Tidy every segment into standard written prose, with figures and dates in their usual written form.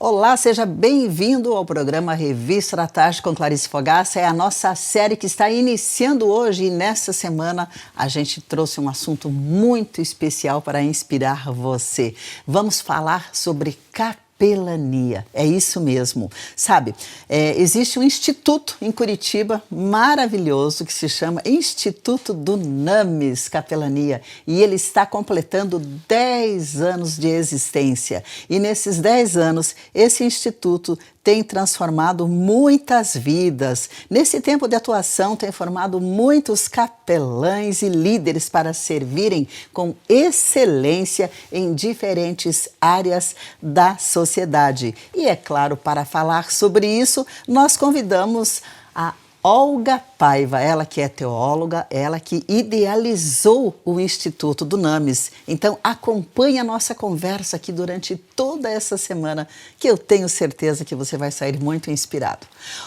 Olá, seja bem-vindo ao programa Revista da Tarde com Clarice Fogaça. É a nossa série que está iniciando hoje e nessa semana a gente trouxe um assunto muito especial para inspirar você. Vamos falar sobre capelania. É isso mesmo. Sabe, existe um instituto em Curitiba maravilhoso que se chama Instituto do Names Capelania e ele está completando 10 anos de existência. E nesses 10 anos, esse instituto tem transformado muitas vidas. Nesse tempo de atuação, tem formado muitos capelães e líderes para servirem com excelência em diferentes áreas da sociedade. E é claro, para falar sobre isso, nós convidamos a Olga Paiva, ela que é teóloga, ela que idealizou o Instituto do Names. Então acompanhe a nossa conversa aqui durante toda essa semana, que eu tenho certeza que você vai sair muito inspirado.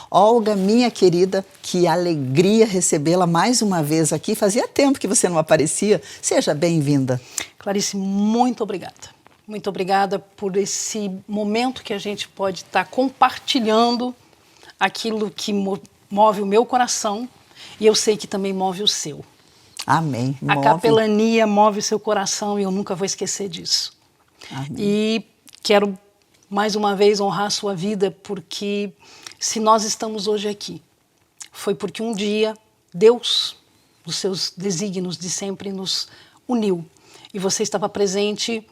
Olga, minha querida, que alegria recebê-la mais uma vez aqui. Fazia tempo que você não aparecia. Seja bem-vinda. Clarice, muito obrigada. Muito obrigada por esse momento que a gente pode estar compartilhando aquilo que move o meu coração e eu sei que também move o seu. Amém. A capelania move o seu coração e eu nunca vou esquecer disso. Amém. E quero mais uma vez honrar a sua vida, porque se nós estamos hoje aqui, foi porque um dia Deus, os seus desígnios de sempre, nos uniu. E você estava presente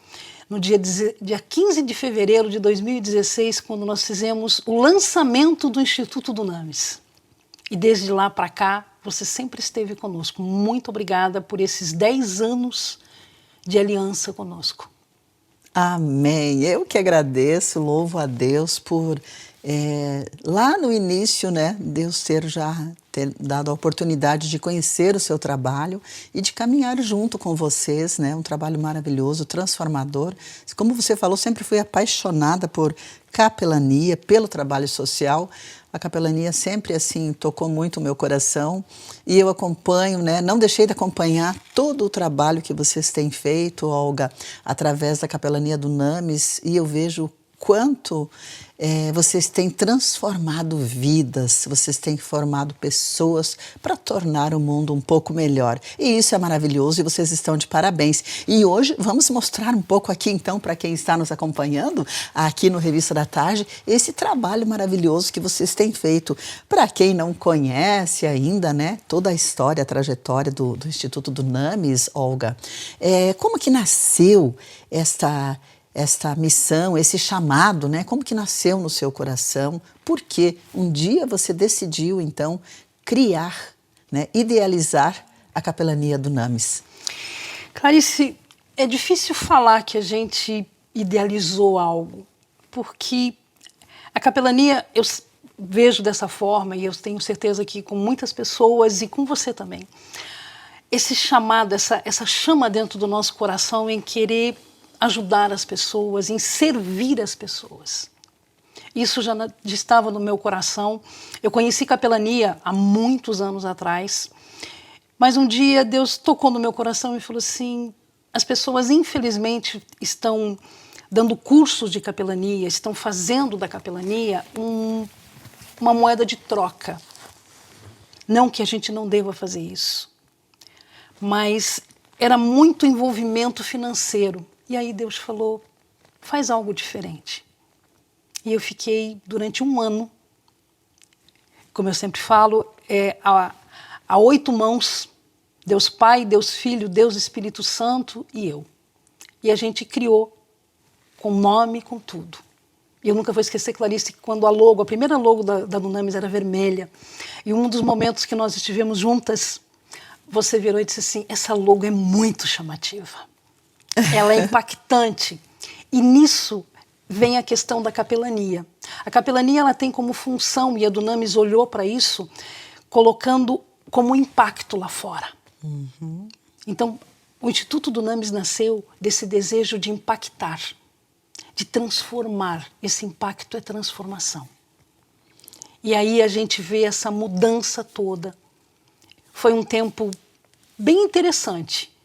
no dia 15 de fevereiro de 2016, quando nós fizemos o lançamento do Instituto do Names. E desde lá para cá, você sempre esteve conosco. Muito obrigada por esses 10 anos de aliança conosco. Amém. Eu que agradeço, louvo a Deus por, lá no início, né, Deus ter dado a oportunidade de conhecer o seu trabalho e de caminhar junto com vocês, né, um trabalho maravilhoso, transformador. Como você falou, sempre fui apaixonada por capelania, pelo trabalho social. A capelania sempre, assim, tocou muito o meu coração e eu acompanho, né? Não deixei de acompanhar todo o trabalho que vocês têm feito, Olga, através da capelania do Names, e eu vejo quanto vocês têm transformado vidas, vocês têm formado pessoas para tornar o mundo um pouco melhor. E isso é maravilhoso e vocês estão de parabéns. E hoje vamos mostrar um pouco aqui, então, para quem está nos acompanhando, aqui no Revista da Tarde, esse trabalho maravilhoso que vocês têm feito. Para quem não conhece ainda, né, toda a história, a trajetória do Instituto do Names, Olga, como que nasceu esta missão, esse chamado, né? Como que nasceu no seu coração? Porque um dia você decidiu, então, criar, né, idealizar a capelania do Names. Clarice, é difícil falar que a gente idealizou algo, porque a capelania, eu vejo dessa forma, e eu tenho certeza que com muitas pessoas e com você também, esse chamado, essa chama dentro do nosso coração em querer ajudar as pessoas, em servir as pessoas. Isso já estava no meu coração. Eu conheci capelania há muitos anos atrás, mas um dia Deus tocou no meu coração e falou assim, as pessoas infelizmente estão dando cursos de capelania, estão fazendo da capelania uma moeda de troca. Não que a gente não deva fazer isso, mas era muito envolvimento financeiro. E aí Deus falou, faz algo diferente. E eu fiquei durante um ano, como eu sempre falo, a 8 mãos, Deus Pai, Deus Filho, Deus Espírito Santo e eu. E a gente criou, com nome, com tudo. E eu nunca vou esquecer, Clarice, que quando a primeira logo da Dunamis era vermelha, e um dos momentos que nós estivemos juntas, você virou e disse assim, essa logo é muito chamativa. Ela é impactante. E nisso vem a questão da capelania. A capelania ela tem como função, e a Dunamis olhou para isso, colocando como impacto lá fora. Uhum. Então, o Instituto Dunamis nasceu desse desejo de impactar, de transformar. Esse impacto é transformação. E aí a gente vê essa mudança toda. Foi um tempo bem interessante.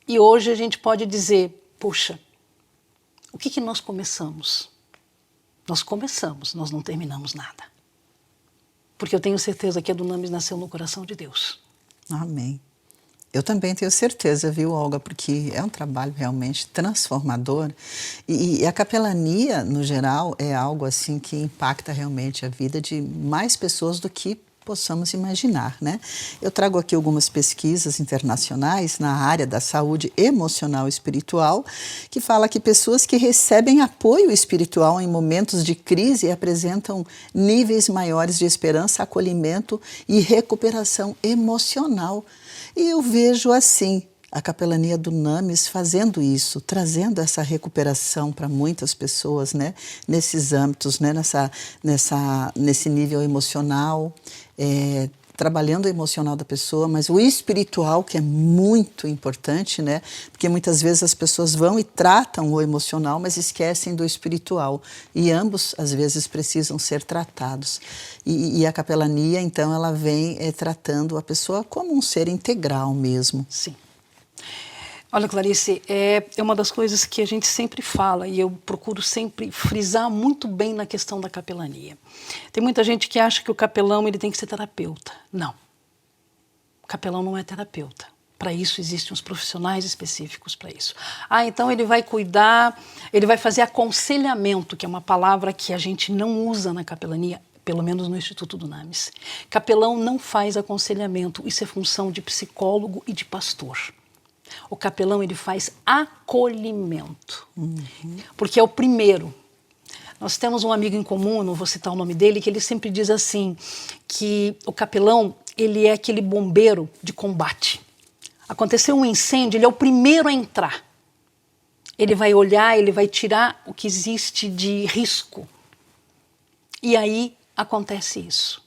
E hoje a gente pode dizer, puxa, o que nós começamos? Nós começamos, nós não terminamos nada. Porque eu tenho certeza que a Dunamis nasceu no coração de Deus. Amém. Eu também tenho certeza, viu, Olga, porque é um trabalho realmente transformador e a capelania, no geral, é algo assim que impacta realmente a vida de mais pessoas do que possamos imaginar, né? Eu trago aqui algumas pesquisas internacionais na área da saúde emocional e espiritual, que fala que pessoas que recebem apoio espiritual em momentos de crise apresentam níveis maiores de esperança, acolhimento e recuperação emocional. E eu vejo assim, a capelania Dunamis fazendo isso, trazendo essa recuperação para muitas pessoas, né? Nesses âmbitos, né? Nesse nível emocional, trabalhando o emocional da pessoa, mas o espiritual, que é muito importante, né? Porque muitas vezes as pessoas vão e tratam o emocional, mas esquecem do espiritual. E ambos, às vezes, precisam ser tratados. E a capelania, então, ela vem tratando a pessoa como um ser integral mesmo. Sim. Olha, Clarice, é uma das coisas que a gente sempre fala e eu procuro sempre frisar muito bem na questão da capelania. Tem muita gente que acha que o capelão ele tem que ser terapeuta. Não. O capelão não é terapeuta. Para isso existem os profissionais específicos para isso. Então ele vai cuidar, ele vai fazer aconselhamento, que é uma palavra que a gente não usa na capelania, pelo menos no Instituto Dunamis. Capelão não faz aconselhamento, isso é função de psicólogo e de pastor. O capelão ele faz acolhimento, porque é o primeiro. Nós temos um amigo em comum, não vou citar o nome dele, que ele sempre diz assim, que o capelão ele é aquele bombeiro de combate. Aconteceu um incêndio, ele é o primeiro a entrar. Ele vai olhar, ele vai tirar o que existe de risco. E aí acontece isso.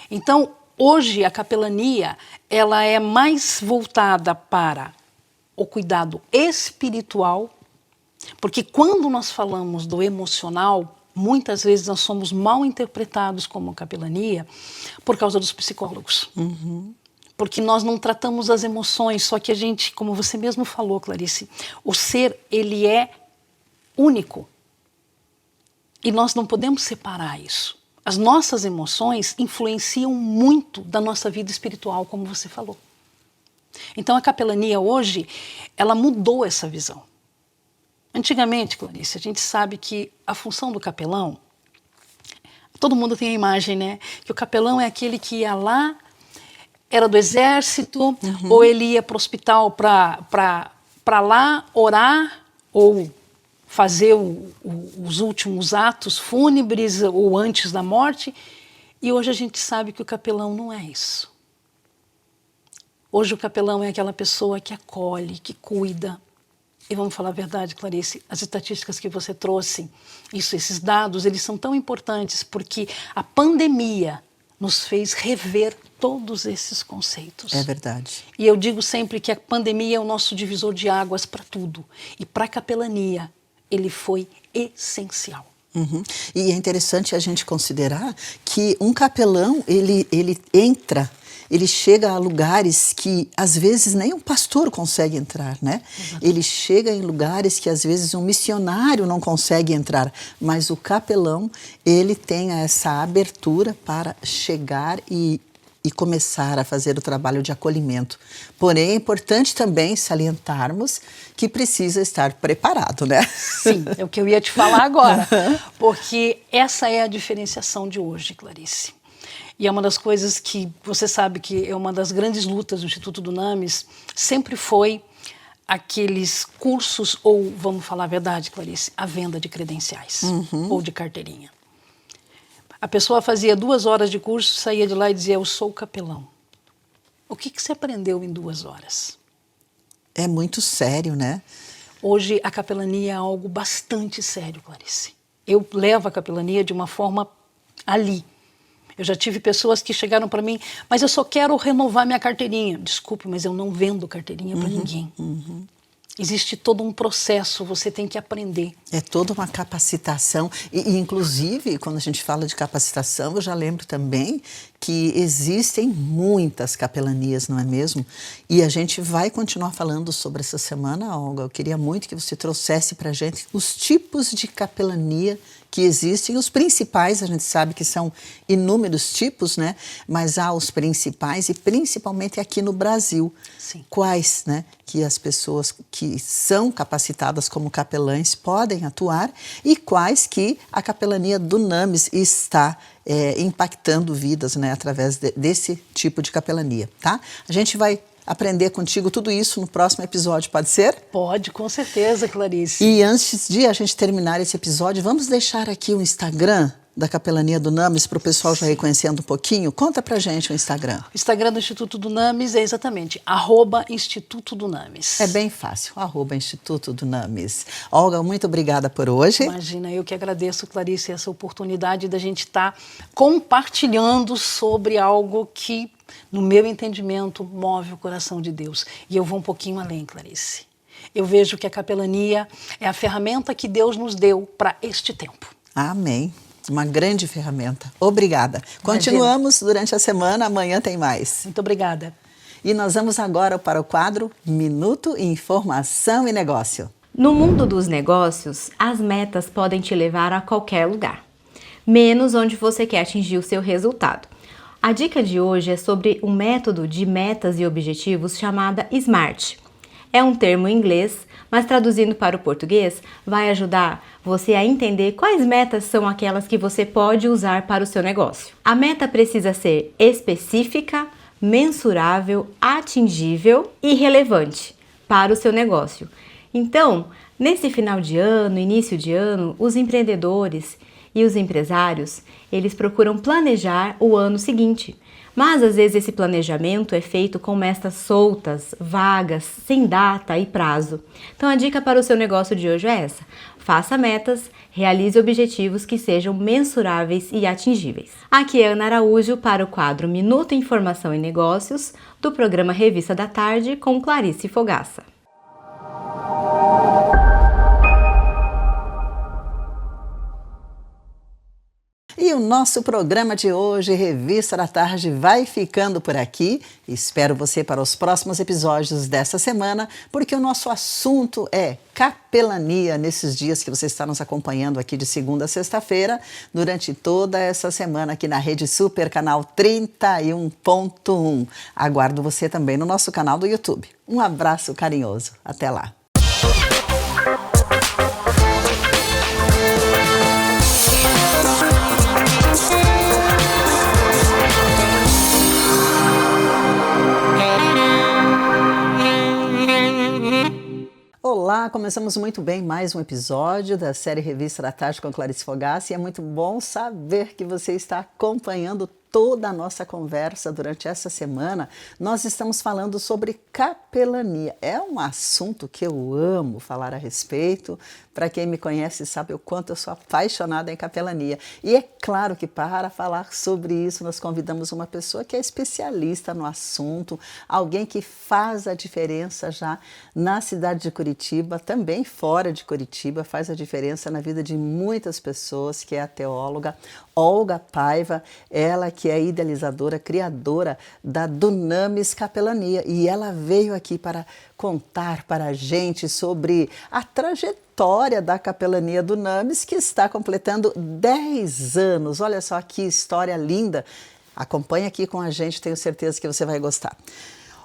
Então, hoje a capelania ela é mais voltada para o cuidado espiritual, porque quando nós falamos do emocional, muitas vezes nós somos mal interpretados como capelania por causa dos psicólogos. Porque nós não tratamos as emoções, só que a gente, como você mesmo falou, Clarice, o ser, ele é único. E nós não podemos separar isso. As nossas emoções influenciam muito da nossa vida espiritual, como você falou. Então a capelania hoje, ela mudou essa visão. Antigamente, Clarice, a gente sabe que a função do capelão, todo mundo tem a imagem, né? Que o capelão é aquele que ia lá, era do exército, ou ele ia para o hospital para lá orar, ou fazer os últimos atos fúnebres, ou antes da morte. E hoje a gente sabe que o capelão não é isso. Hoje o capelão é aquela pessoa que acolhe, que cuida. E vamos falar a verdade, Clarice, as estatísticas que você trouxe, esses dados, eles são tão importantes porque a pandemia nos fez rever todos esses conceitos. É verdade. E eu digo sempre que a pandemia é o nosso divisor de águas para tudo. E para a capelania, ele foi essencial. E é interessante a gente considerar que um capelão, ele entra... Ele chega a lugares que, às vezes, nem um pastor consegue entrar, né? Ele chega em lugares que, às vezes, um missionário não consegue entrar. Mas o capelão, ele tem essa abertura para chegar e começar a fazer o trabalho de acolhimento. Porém, é importante também salientarmos que precisa estar preparado, né? Sim, é o que eu ia te falar agora. Porque essa é a diferenciação de hoje, Clarice. E é uma das coisas que você sabe que é uma das grandes lutas do Instituto Dunamis, sempre foi aqueles cursos, ou vamos falar a verdade, Clarice, a venda de credenciais ou de carteirinha. A pessoa fazia 2 horas de curso, saía de lá e dizia, eu sou capelão. O que você aprendeu em 2 horas? É muito sério, né? Hoje a capelania é algo bastante sério, Clarice. Eu levo a capelania de uma forma ali. Eu já tive pessoas que chegaram para mim, mas eu só quero renovar minha carteirinha. Desculpe, mas eu não vendo carteirinha para ninguém. Existe todo um processo, você tem que aprender. É toda uma capacitação e, inclusive, quando a gente fala de capacitação, eu já lembro também que existem muitas capelanias, não é mesmo? E a gente vai continuar falando sobre essa semana, Olga. Eu queria muito que você trouxesse para a gente os tipos de capelania que existem, os principais, a gente sabe que são inúmeros tipos, né? Mas há os principais e principalmente aqui no Brasil. Sim. Quais, né? Que as pessoas que são capacitadas como capelães podem atuar e quais que a capelania do NAMES está impactando vidas, né? Através desse tipo de capelania, tá? A gente vai aprender contigo tudo isso no próximo episódio, pode ser? Pode, com certeza, Clarice. E antes de a gente terminar esse episódio, vamos deixar aqui o Instagram da Capelania do NAMES para o pessoal já ir conhecendo um pouquinho. Conta pra gente o Instagram. O Instagram do Instituto do NAMES é exatamente @Instituto do NAMES. É bem fácil, @Instituto do NAMES. Olga, muito obrigada por hoje. Imagina, eu que agradeço, Clarice, essa oportunidade da gente estar compartilhando sobre algo que, no meu entendimento, move o coração de Deus. E eu vou um pouquinho além, Clarice. Eu vejo que a capelania é a ferramenta que Deus nos deu para este tempo. Amém. Uma grande ferramenta. Obrigada. Continuamos durante a semana, amanhã tem mais. Muito obrigada. E nós vamos agora para o quadro Minuto Informação e Negócio. No mundo dos negócios, as metas podem te levar a qualquer lugar, menos onde você quer atingir o seu resultado. A dica de hoje é sobre um método de metas e objetivos chamada SMART. É um termo em inglês, mas traduzindo para o português, vai ajudar você a entender quais metas são aquelas que você pode usar para o seu negócio. A meta precisa ser específica, mensurável, atingível e relevante para o seu negócio. Então, nesse final de ano, início de ano, os empreendedores e os empresários, eles procuram planejar o ano seguinte. Mas às vezes esse planejamento é feito com metas soltas, vagas, sem data e prazo. Então a dica para o seu negócio de hoje é essa: faça metas, realize objetivos que sejam mensuráveis e atingíveis. Aqui é Ana Araújo para o quadro Minuto Informação e Negócios, do programa Revista da Tarde, com Clarice Fogaça. E o nosso programa de hoje, Revista da Tarde, vai ficando por aqui. Espero você para os próximos episódios dessa semana, porque o nosso assunto é capelania nesses dias que você está nos acompanhando aqui de segunda a sexta-feira, durante toda essa semana aqui na Rede Super, canal 31.1. Aguardo você também no nosso canal do YouTube. Um abraço carinhoso. Até lá. Olá, começamos muito bem mais um episódio da série Revista da Tarde com Clarice Fogaça e é muito bom saber que você está acompanhando toda a nossa conversa durante essa semana. Nós estamos falando sobre capelania. É um assunto que eu amo falar a respeito. Para quem me conhece sabe o quanto eu sou apaixonada em capelania. E é claro que para falar sobre isso nós convidamos uma pessoa que é especialista no assunto, alguém que faz a diferença já na cidade de Curitiba, também fora de Curitiba, faz a diferença na vida de muitas pessoas, que é a teóloga Olga Paiva, ela que é idealizadora, criadora da Dunamis Capelania. E ela veio aqui para contar para a gente sobre a trajetória da Capelania do NAMES, que está completando 10 anos. Olha só que história linda. Acompanhe aqui com a gente, tenho certeza que você vai gostar.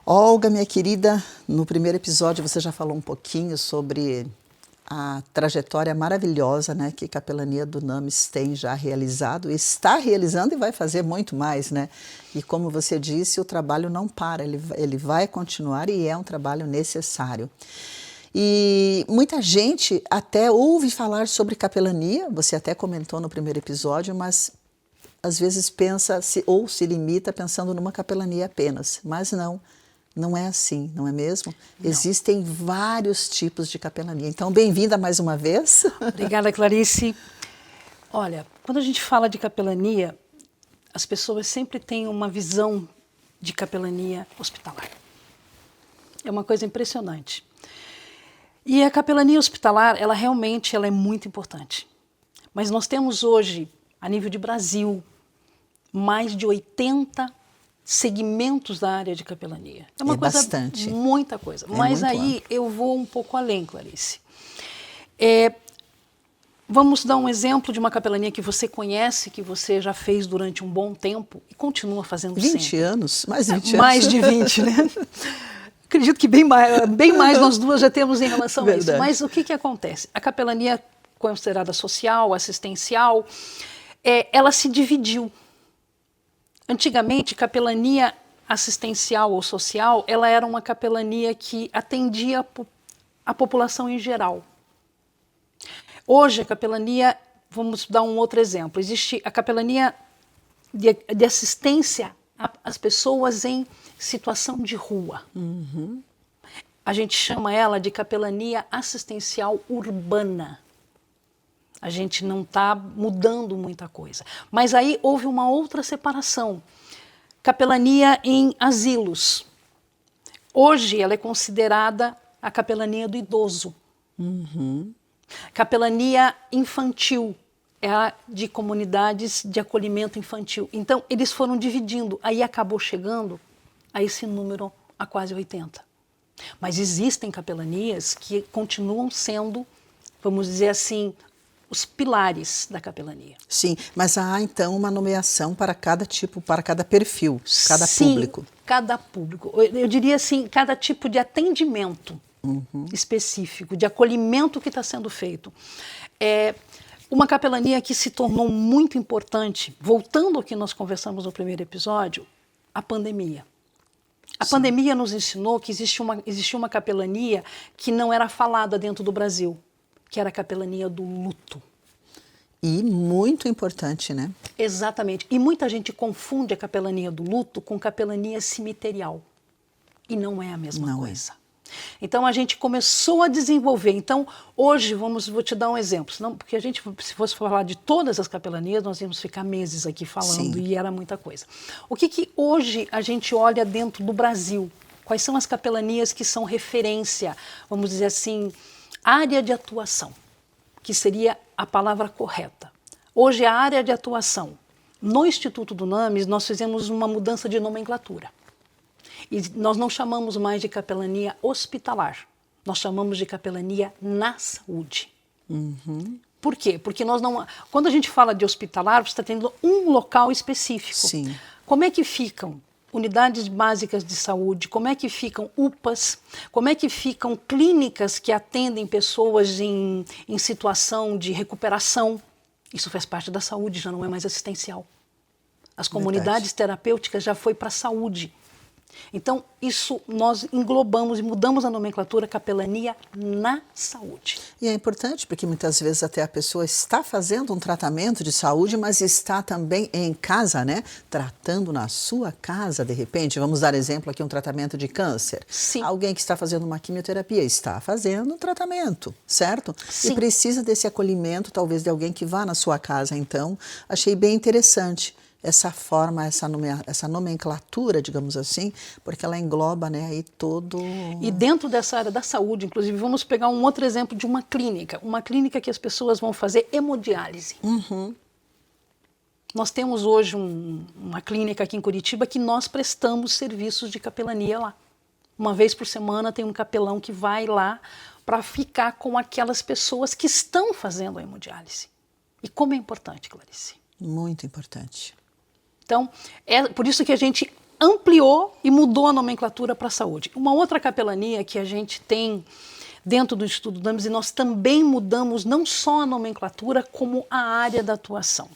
Olga, minha querida, no primeiro episódio você já falou um pouquinho sobre a trajetória maravilhosa, né, que a Capelania do NAMES tem já realizado, está realizando e vai fazer muito mais, né? E como você disse, o trabalho não para, ele vai continuar e é um trabalho necessário. E muita gente até ouve falar sobre capelania, você até comentou no primeiro episódio, mas às vezes pensa ou se limita pensando numa capelania apenas, mas não. Não é assim, não é mesmo? Não. Existem vários tipos de capelania. Então, bem-vinda mais uma vez. Obrigada, Clarice. Olha, quando a gente fala de capelania, as pessoas sempre têm uma visão de capelania hospitalar. É uma coisa impressionante. E a capelania hospitalar, ela realmente é muito importante. Mas nós temos hoje, a nível de Brasil, mais de 80 segmentos da área de capelania. É uma coisa, bastante. Muita coisa. É Mas muito aí amplo. eu vou um pouco além, Clarice. Vamos dar um exemplo de uma capelania que você conhece, que você já fez durante um bom tempo e continua fazendo 20 sempre. anos? Mais de 20 anos. Mais de 20, né? Acredito que bem mais nós duas já temos em relação a isso. Verdade. Mas o que acontece? A capelania considerada social, assistencial, ela se dividiu. Antigamente, capelania assistencial ou social, ela era uma capelania que atendia a população em geral. Hoje, a capelania, vamos dar um outro exemplo, existe a capelania de assistência às pessoas em situação de rua. Uhum. A gente chama ela de capelania assistencial urbana. A gente não está mudando muita coisa. Mas aí houve uma outra separação. Capelania em asilos. Hoje ela é considerada a capelania do idoso. Uhum. Capelania infantil é a de comunidades de acolhimento infantil. Então, eles foram dividindo. Aí acabou chegando a esse número a quase 80. Mas existem capelanias que continuam sendo, vamos dizer assim, os pilares da capelania. Sim, mas há então uma nomeação para cada tipo, para cada perfil, cada Sim, público. Cada público. Eu diria assim, cada tipo de atendimento específico, de acolhimento que está sendo feito. Uma capelania que se tornou muito importante, voltando ao que nós conversamos no primeiro episódio, a pandemia. A pandemia nos ensinou que existia uma capelania que não era falada dentro do Brasil, que era a capelania do luto. E muito importante, né? Exatamente. E muita gente confunde a capelania do luto com capelania cemiterial. E não é a mesma coisa. Então a gente começou a desenvolver. Então hoje, vou te dar um exemplo, senão, porque a gente, se fosse falar de todas as capelanias, nós íamos ficar meses aqui falando. Sim. E era muita coisa. O que hoje a gente olha dentro do Brasil? Quais são as capelanias que são referência, vamos dizer assim, área de atuação, que seria a palavra correta. Hoje a área de atuação. No Instituto do NAMES, nós fizemos uma mudança de nomenclatura. E nós não chamamos mais de capelania hospitalar, nós chamamos de capelania na saúde. Uhum. Por quê? Porque quando a gente fala de hospitalar, você está tendo um local específico. Sim. Como é que ficam unidades básicas de saúde? Como é que ficam UPAs? Como é que ficam clínicas que atendem pessoas em situação de recuperação? Isso faz parte da saúde, já não é mais assistencial. As comunidades terapêuticas já foi para a saúde. Então, isso nós englobamos e mudamos a nomenclatura capelania na saúde. E é importante porque muitas vezes até a pessoa está fazendo um tratamento de saúde, mas está também em casa, né? Tratando na sua casa, de repente. Vamos dar exemplo aqui, um tratamento de câncer. Sim. Alguém que está fazendo uma quimioterapia está fazendo um tratamento, certo? Sim. E precisa desse acolhimento, talvez de alguém que vá na sua casa. Então, achei bem interessante essa forma, essa nomenclatura, digamos assim, porque ela engloba, né, aí todo... E dentro dessa área da saúde, inclusive, vamos pegar um outro exemplo de uma clínica que as pessoas vão fazer hemodiálise. Uhum. Nós temos hoje uma clínica aqui em Curitiba que nós prestamos serviços de capelania lá. Uma vez por semana tem um capelão que vai lá para ficar com aquelas pessoas que estão fazendo a hemodiálise. E como é importante, Clarice? Muito importante. Então, é por isso que a gente ampliou e mudou a nomenclatura para a saúde. Uma outra capelania que a gente tem dentro do Instituto do NAMES, e nós também mudamos não só a nomenclatura, como a área da atuação.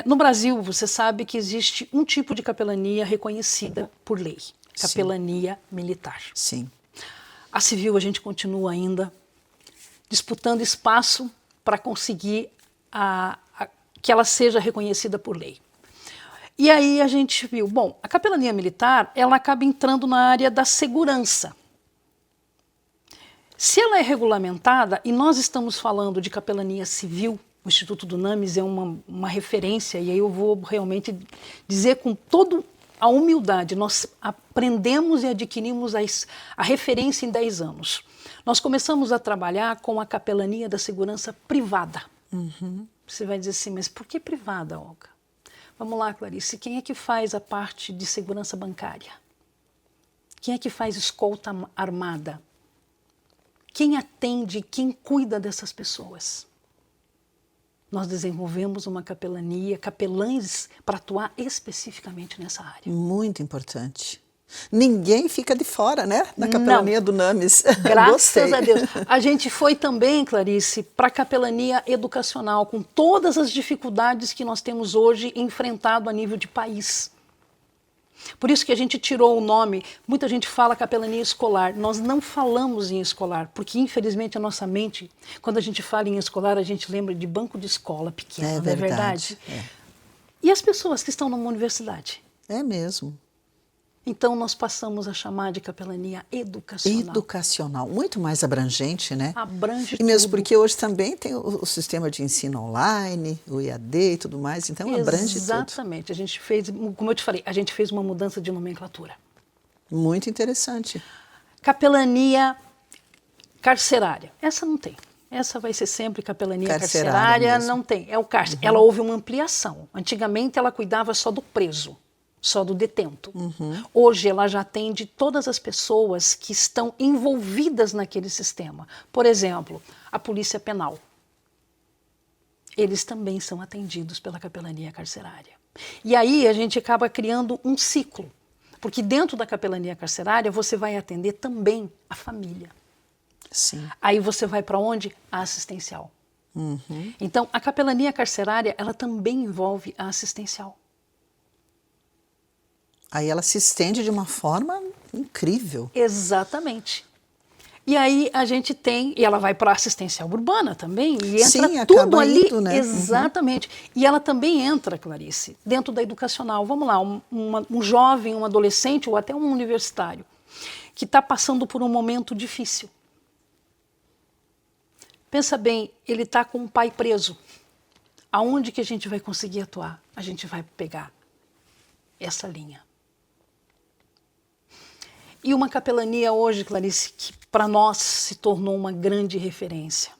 No Brasil, você sabe que existe um tipo de capelania reconhecida por lei, capelania militar. Sim. A civil a gente continua ainda disputando espaço para conseguir que ela seja reconhecida por lei. E aí a gente viu, bom, a capelania militar, ela acaba entrando na área da segurança. Se ela é regulamentada, e nós estamos falando de capelania civil, o Instituto do NAMES é uma referência, e aí eu vou realmente dizer com todo a humildade, nós aprendemos e adquirimos a referência em 10 anos. Nós começamos a trabalhar com a capelania da segurança privada. Você vai dizer assim, mas por que privada, Olga? Vamos lá, Clarice, quem é que faz a parte de segurança bancária? Quem é que faz escolta armada? Quem atende, quem cuida dessas pessoas? Nós desenvolvemos uma capelania, capelães para atuar especificamente nessa área. Muito importante. Ninguém fica de fora, né? Na capelania do NAMES. Graças a Deus. A gente foi também, Clarice, para a capelania educacional, com todas as dificuldades que nós temos hoje enfrentado a nível de país. Por isso que a gente tirou o nome, muita gente fala capelania escolar, nós não falamos em escolar, porque infelizmente a nossa mente, quando a gente fala em escolar, a gente lembra de banco de escola pequeno, não é verdade? É. E as pessoas que estão numa universidade? É mesmo. Então nós passamos a chamar de capelania educacional. Educacional, muito mais abrangente, né? Abrange e mesmo tudo. Porque hoje também tem o sistema de ensino online, o EAD e tudo mais, então abrange tudo. Exatamente, a gente fez, como eu te falei, a gente fez uma mudança de nomenclatura. Muito interessante. Capelania carcerária, essa não tem. Essa vai ser sempre capelania carcerária não tem, é o cárcere. Ela houve uma ampliação. Antigamente ela cuidava só do preso, só do detento. Hoje ela já atende todas as pessoas que estão envolvidas naquele sistema. Por exemplo, a polícia penal. Eles também são atendidos pela capelania carcerária. E aí a gente acaba criando um ciclo, porque dentro da capelania carcerária você vai atender também a família. Sim. Aí você vai para onde? A assistencial. Então a capelania carcerária ela também envolve a assistencial. Aí ela se estende de uma forma incrível. Exatamente. E aí a gente tem, e ela vai para a assistencial urbana também, e entra Sim, tudo ali. Indo, né? Exatamente. E ela também entra, Clarice, dentro da educacional. Vamos lá, um jovem, um adolescente ou até um universitário que está passando por um momento difícil. Pensa bem, ele está com um pai preso. Aonde que a gente vai conseguir atuar? A gente vai pegar essa linha. E uma capelania hoje, Clarice, que para nós se tornou uma grande referência.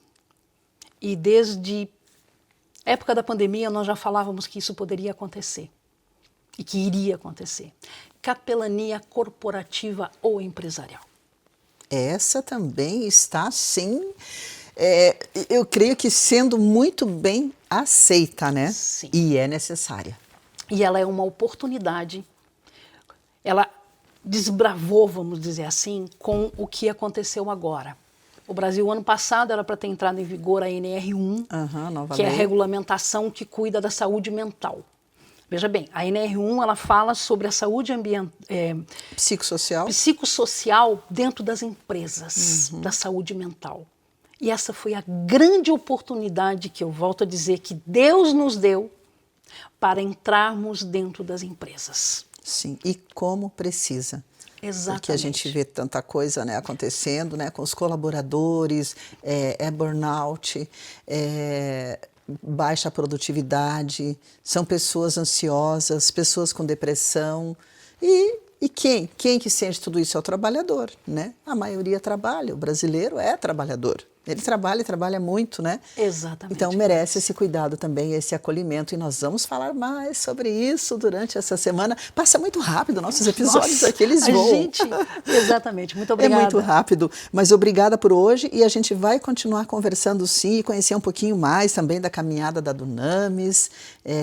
E desde a época da pandemia nós já falávamos que isso poderia acontecer. E que iria acontecer. Capelania corporativa ou empresarial. Essa também está, sim, eu creio que sendo muito bem aceita, né? Sim. E é necessária. E ela é uma oportunidade. Ela desbravou, vamos dizer assim, com o que aconteceu agora. O Brasil, ano passado, era para ter entrado em vigor a NR1, que é a regulamentação que cuida da saúde mental. Veja bem, a NR1 ela fala sobre a saúde psicossocial dentro das empresas, da saúde mental. E essa foi a grande oportunidade que eu volto a dizer que Deus nos deu para entrarmos dentro das empresas. Sim, e como precisa. Exatamente. Porque a gente vê tanta coisa, né, acontecendo, né, com os colaboradores, burnout, baixa produtividade, são pessoas ansiosas, pessoas com depressão. E quem que sente tudo isso é o trabalhador, né? A maioria trabalha, o brasileiro é trabalhador. Ele trabalha muito, né? Exatamente. Então merece esse cuidado também, esse acolhimento. E nós vamos falar mais sobre isso durante essa semana. Passa muito rápido, nossos episódios aqui, eles voam. Exatamente, muito obrigada. É muito rápido, mas obrigada por hoje. E a gente vai continuar conversando sim, e conhecer um pouquinho mais também da caminhada da Dunamis.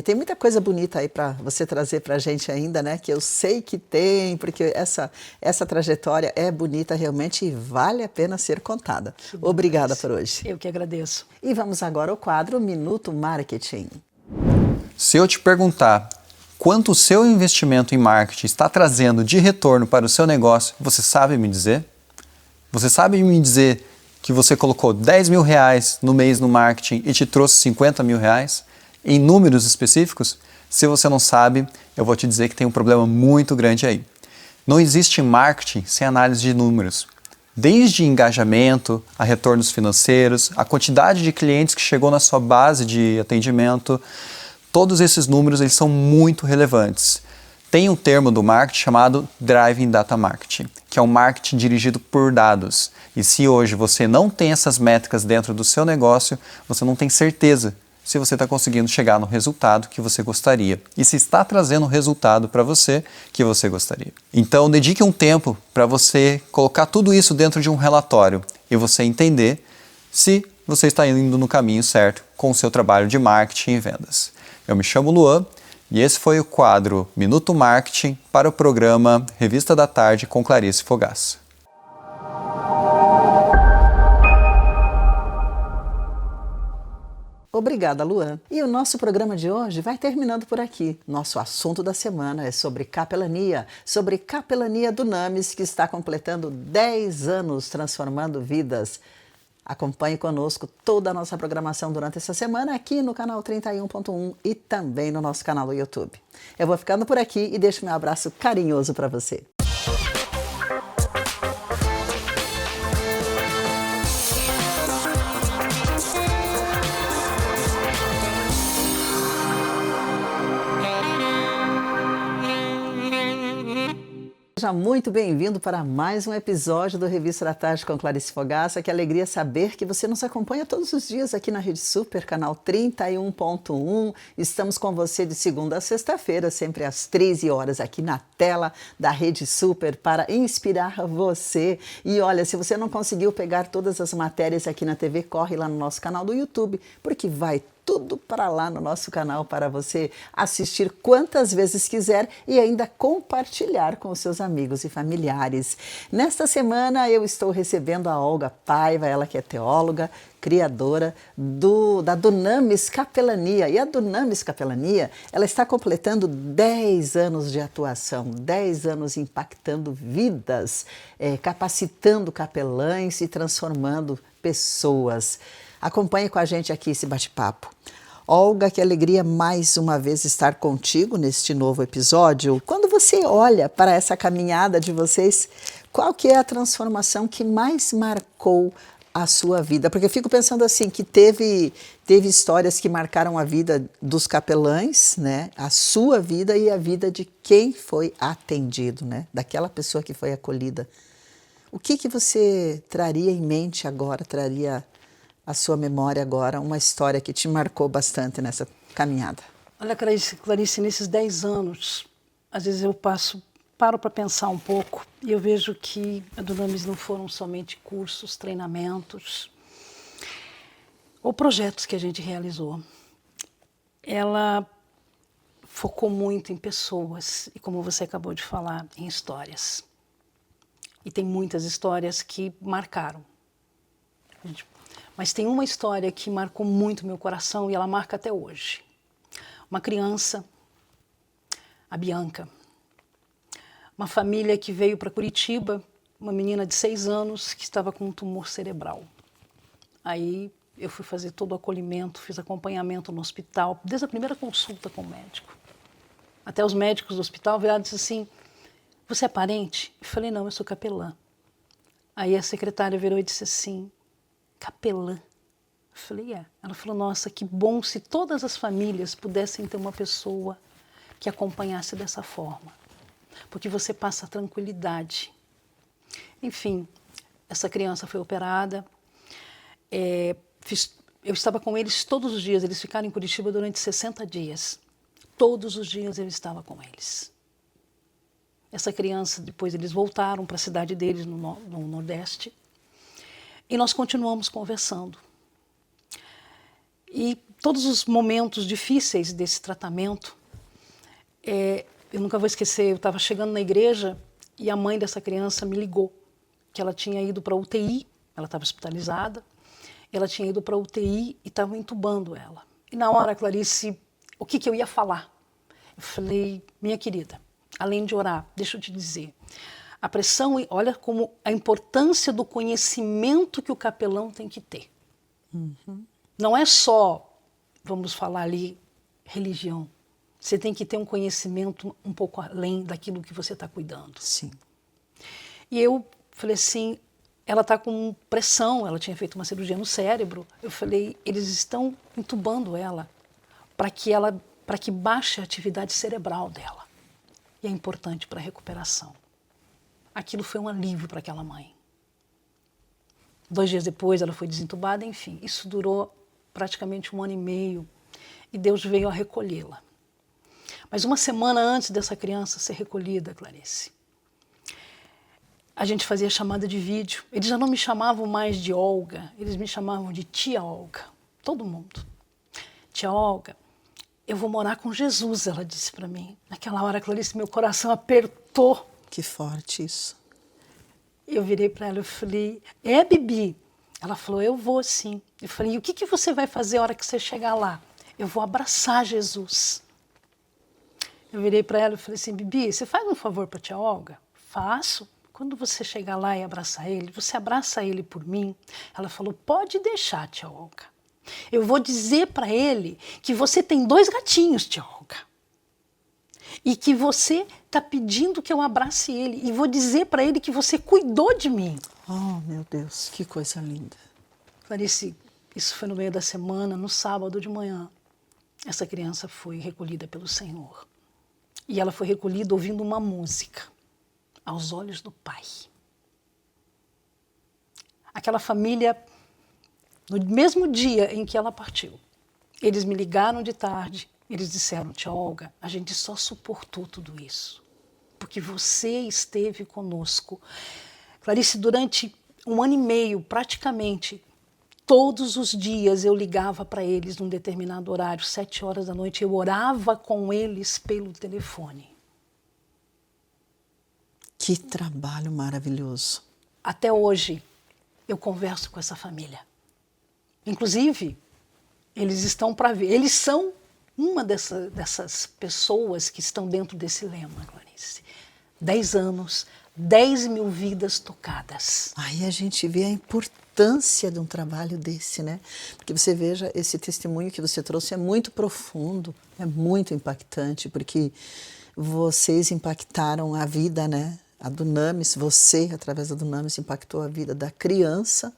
Tem muita coisa bonita aí para você trazer para a gente ainda, né? Que eu sei que tem, porque essa trajetória é bonita realmente e vale a pena ser contada. Obrigada por hoje. Eu que agradeço. E vamos agora ao quadro Minuto Marketing. Se eu te perguntar quanto o seu investimento em marketing está trazendo de retorno para o seu negócio, você sabe me dizer? Você sabe me dizer que você colocou 10 mil reais no mês no marketing e te trouxe 50 mil reais? Em números específicos? Se você não sabe, eu vou te dizer que tem um problema muito grande aí. Não existe marketing sem análise de números. Desde engajamento, a retornos financeiros, a quantidade de clientes que chegou na sua base de atendimento, todos esses números eles são muito relevantes. Tem um termo do marketing chamado Driving Data Marketing, que é um marketing dirigido por dados. E se hoje você não tem essas métricas dentro do seu negócio, você não tem certeza se você está conseguindo chegar no resultado que você gostaria e se está trazendo o resultado para você que você gostaria. Então, dedique um tempo para você colocar tudo isso dentro de um relatório e você entender se você está indo no caminho certo com o seu trabalho de marketing e vendas. Eu me chamo Luan e esse foi o quadro Minuto Marketing para o programa Revista da Tarde com Clarice Fogaça. Obrigada, Luan. E o nosso programa de hoje vai terminando por aqui. Nosso assunto da semana é sobre capelania Dunamis, que está completando 10 anos transformando vidas. Acompanhe conosco toda a nossa programação durante essa semana aqui no canal 31.1 e também no nosso canal do YouTube. Eu vou ficando por aqui e deixo meu abraço carinhoso para você. Seja muito bem-vindo para mais um episódio do Revista da Tarde com Clarice Fogaça. Que alegria saber que você nos acompanha todos os dias aqui na Rede Super, canal 31.1. Estamos com você de segunda a sexta-feira, sempre às 13 horas aqui na tela da Rede Super para inspirar você. E olha, se você não conseguiu pegar todas as matérias aqui na TV, corre lá no nosso canal do YouTube, porque vai tudo para lá no nosso canal para você assistir quantas vezes quiser e ainda compartilhar com os seus amigos e familiares. Nesta semana eu estou recebendo a Olga Paiva, ela que é teóloga, criadora da Dunamis Capelania. E a Dunamis Capelania, ela está completando 10 anos de atuação, 10 anos impactando vidas, capacitando capelães e transformando pessoas. Acompanhe com a gente aqui esse bate-papo. Olga, que alegria mais uma vez estar contigo neste novo episódio. Quando você olha para essa caminhada de vocês, qual que é a transformação que mais marcou a sua vida? Porque eu fico pensando assim, que teve histórias que marcaram a vida dos capelães, né? A sua vida e a vida de quem foi atendido, né? Daquela pessoa que foi acolhida. O que você traria em mente agora, traria a sua memória agora, uma história que te marcou bastante nessa caminhada? Olha, Clarice, nesses 10 anos, às vezes eu paro para pensar um pouco e eu vejo que a Dunamis não foram somente cursos, treinamentos ou projetos que a gente realizou. Ela focou muito em pessoas e, como você acabou de falar, em histórias. E tem muitas histórias que marcaram. Mas tem uma história que marcou muito meu coração e ela marca até hoje. Uma criança, a Bianca, uma família que veio para Curitiba, uma menina de 6 anos que estava com um tumor cerebral. Aí eu fui fazer todo o acolhimento, fiz acompanhamento no hospital, desde a primeira consulta com o médico. Até os médicos do hospital viraram e disseram assim, você é parente? Eu falei, não, eu sou capelã. Aí a secretária virou e disse assim, capelã. Eu falei, é. Ela falou, nossa, que bom se todas as famílias pudessem ter uma pessoa que acompanhasse dessa forma. Porque você passa tranquilidade. Enfim, essa criança foi operada. Eu estava com eles todos os dias. Eles ficaram em Curitiba durante 60 dias. Todos os dias eu estava com eles. Essa criança, depois eles voltaram para a cidade deles, no Nordeste. E nós continuamos conversando. E todos os momentos difíceis desse tratamento, eu nunca vou esquecer, eu estava chegando na igreja e a mãe dessa criança me ligou, que ela tinha ido para a UTI, ela estava hospitalizada, ela tinha ido para a UTI e estava entubando ela. E na hora, Clarice, o que eu ia falar? Eu falei, minha querida, além de orar, deixa eu te dizer, a pressão, olha como a importância do conhecimento que o capelão tem que ter. Uhum. Não é só, vamos falar ali, religião. Você tem que ter um conhecimento um pouco além daquilo que você está cuidando. Sim. E eu falei assim, ela está com pressão, ela tinha feito uma cirurgia no cérebro. Eu falei, eles estão entubando ela para que baixe a atividade cerebral dela. e é importante para a recuperação. Aquilo foi um alívio para aquela mãe. 2 dias depois ela foi desentubada, enfim, isso durou praticamente 1 ano e meio e Deus veio a recolhê-la. Mas 1 semana antes dessa criança ser recolhida, Clarice, a gente fazia chamada de vídeo. Eles já não me chamavam mais de Olga, eles me chamavam de tia Olga, todo mundo. Tia Olga, eu vou morar com Jesus, ela disse para mim. Naquela hora, Clarice, meu coração apertou. Que forte isso. Eu virei para ela e falei, Bibi? Ela falou, eu vou sim. Eu falei, e o que você vai fazer a hora que você chegar lá? Eu vou abraçar Jesus. Eu virei para ela e falei assim, Bibi, você faz um favor para a tia Olga? Faço. Quando você chegar lá e abraçar ele, você abraça ele por mim? Ela falou, pode deixar, tia Olga. Eu vou dizer para ele que você tem 2 gatinhos, tia Olga. E que você está pedindo que eu abrace ele. E vou dizer para ele que você cuidou de mim. Oh, meu Deus, que coisa linda. Clarice, isso foi no meio da semana, no sábado de manhã. Essa criança foi recolhida pelo Senhor. E ela foi recolhida ouvindo uma música, aos olhos do Pai. Aquela família, no mesmo dia em que ela partiu, eles me ligaram de tarde, eles disseram, tia Olga, a gente só suportou tudo isso, porque você esteve conosco. Clarice, durante 1 ano e meio, praticamente, todos os dias eu ligava para eles num determinado horário, 7 horas da noite, eu orava com eles pelo telefone. Que trabalho maravilhoso. Até hoje, eu converso com essa família. Inclusive, eles estão para ver, eles são uma dessas pessoas que estão dentro desse lema, Clarice. 10 anos, 10 mil vidas tocadas. Aí a gente vê a importância de um trabalho desse, né? Porque você veja, esse testemunho que você trouxe é muito profundo, é muito impactante, porque vocês impactaram a vida, né? A Dunamis, você, através da Dunamis, impactou a vida da criança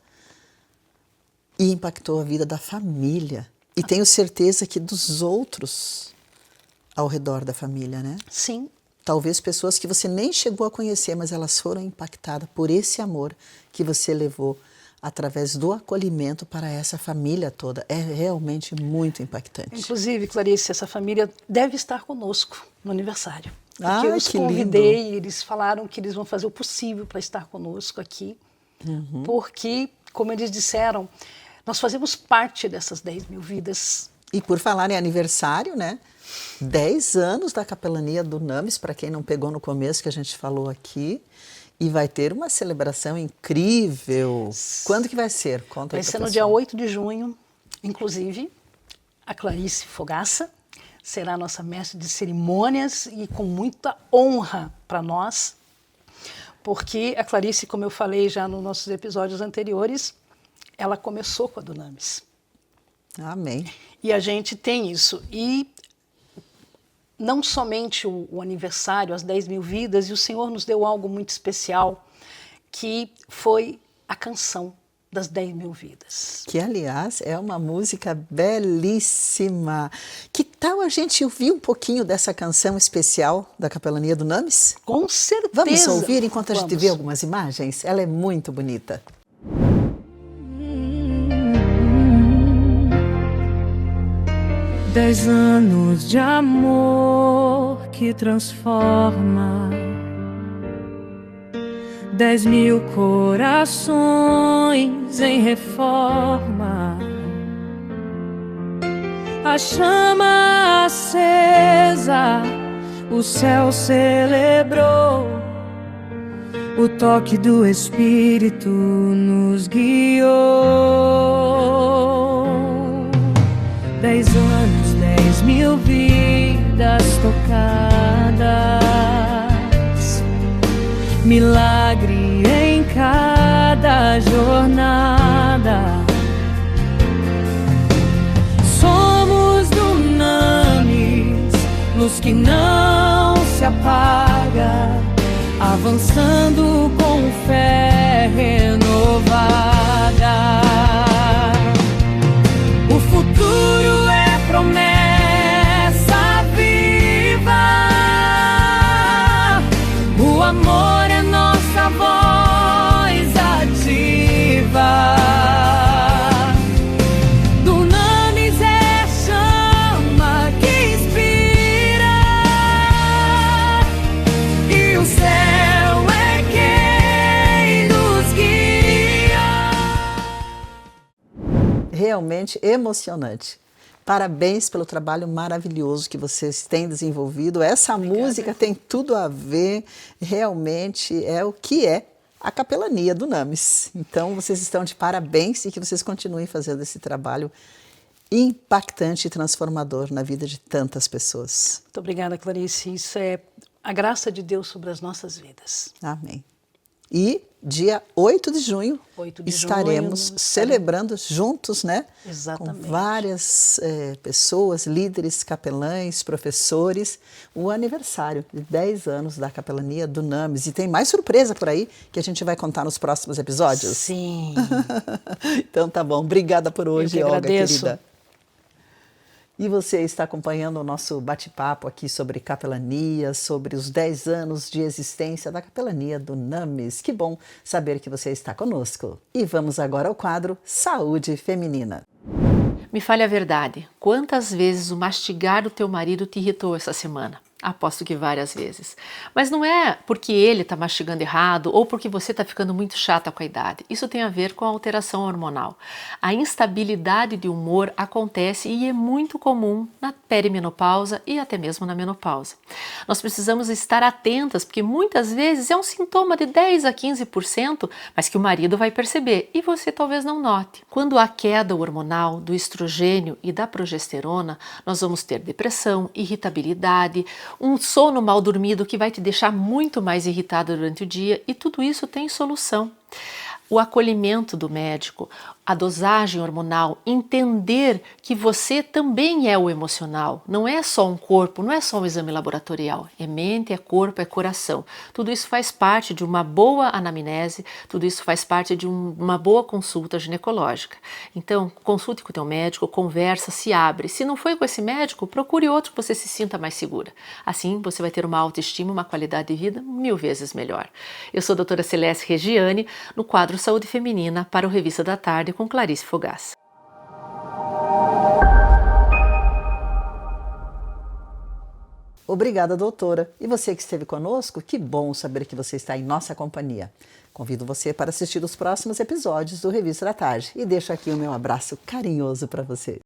e impactou a vida da família. E tenho certeza que dos outros ao redor da família, né? Sim. Talvez pessoas que você nem chegou a conhecer, mas elas foram impactadas por esse amor que você levou através do acolhimento para essa família toda. É realmente muito impactante. Inclusive, Clarice, essa família deve estar conosco no aniversário. Porque eu os que convidei, lindo. eles falaram que eles vão fazer o possível para estar conosco aqui. Porque, como eles disseram, nós fazemos parte dessas 10 mil vidas. E por falar em aniversário, né? 10 anos da capelania Dunamis, para quem não pegou no começo que a gente falou aqui. E vai ter uma celebração incrível. Quando que vai ser? Conta aí. Vai ser no dia 8 de junho, inclusive, a Clarice Fogaça será a nossa mestre de cerimônias e com muita honra para nós, porque a Clarice, como eu falei já nos nossos episódios anteriores, ela começou com a Dunamis. Amém. E a gente tem isso. E não somente o aniversário, as 10 mil vidas, e o Senhor nos deu algo muito especial, que foi a canção das 10 mil vidas. Que, aliás, é uma música belíssima. Que tal a gente ouvir um pouquinho dessa canção especial da Capelania Dunamis? Com certeza. Vamos ouvir enquanto a gente Vamos. vê algumas imagens? Ela é muito bonita. 10 anos de amor que transforma 10 mil corações em reforma. A chama acesa, o céu celebrou. O toque do Espírito nos guiou. 10 anos, 10 mil vidas tocadas, milagre em cada jornada. Somos Dunamis, luz que não se apaga, avançando com fé renovada. O futuro é promessa viva, realmente emocionante. Parabéns pelo trabalho maravilhoso que vocês têm desenvolvido. Essa música tem tudo a ver, realmente é o que é a capelania do NAMIS. Então, vocês estão de parabéns e que vocês continuem fazendo esse trabalho impactante e transformador na vida de tantas pessoas. Muito obrigada, Clarice. Isso é a graça de Deus sobre as nossas vidas. Amém. E dia 8 de junho 8 de estaremos junho, celebrando juntos, né? Exatamente. Com várias pessoas, líderes, capelães, professores, o aniversário de 10 anos da capelania do NAMIS. E tem mais surpresa por aí que a gente vai contar nos próximos episódios. Sim. Então tá bom. Obrigada por hoje, Eu que Olga, agradeço. querida. E você está acompanhando o nosso bate-papo aqui sobre capelania, sobre os 10 anos de existência da capelania do NAMIS. Que bom saber que você está conosco. E vamos agora ao quadro Saúde Feminina. Me fale a verdade, quantas vezes o mastigar do teu marido te irritou essa semana? Aposto que várias vezes. Mas não é porque ele está mastigando errado ou porque você está ficando muito chata com a idade. Isso tem a ver com a alteração hormonal. A instabilidade de humor acontece e é muito comum na perimenopausa e até mesmo na menopausa. Nós precisamos estar atentas porque muitas vezes é um sintoma de 10 a 15%, mas que o marido vai perceber e você talvez não note. Quando há queda hormonal do estrogênio e da progesterona, nós vamos ter depressão, irritabilidade, um sono mal dormido que vai te deixar muito mais irritada durante o dia e tudo isso tem solução. O acolhimento do médico, a dosagem hormonal, entender que você também é o emocional, não é só um corpo, não é só um exame laboratorial, é mente, é corpo, é coração. Tudo isso faz parte de uma boa anamnese, tudo isso faz parte de uma boa consulta ginecológica. Então, consulte com o teu médico, conversa, se abre. Se não foi com esse médico, procure outro que você se sinta mais segura. Assim, você vai ter uma autoestima, uma qualidade de vida 1000 vezes melhor. Eu sou a doutora Celeste Regiane, no quadro Saúde Feminina para o Revista da Tarde com Clarice Fogaça. Obrigada, doutora. E você que esteve conosco, que bom saber que você está em nossa companhia. Convido você para assistir os próximos episódios do Revista da Tarde e deixo aqui o meu abraço carinhoso para você.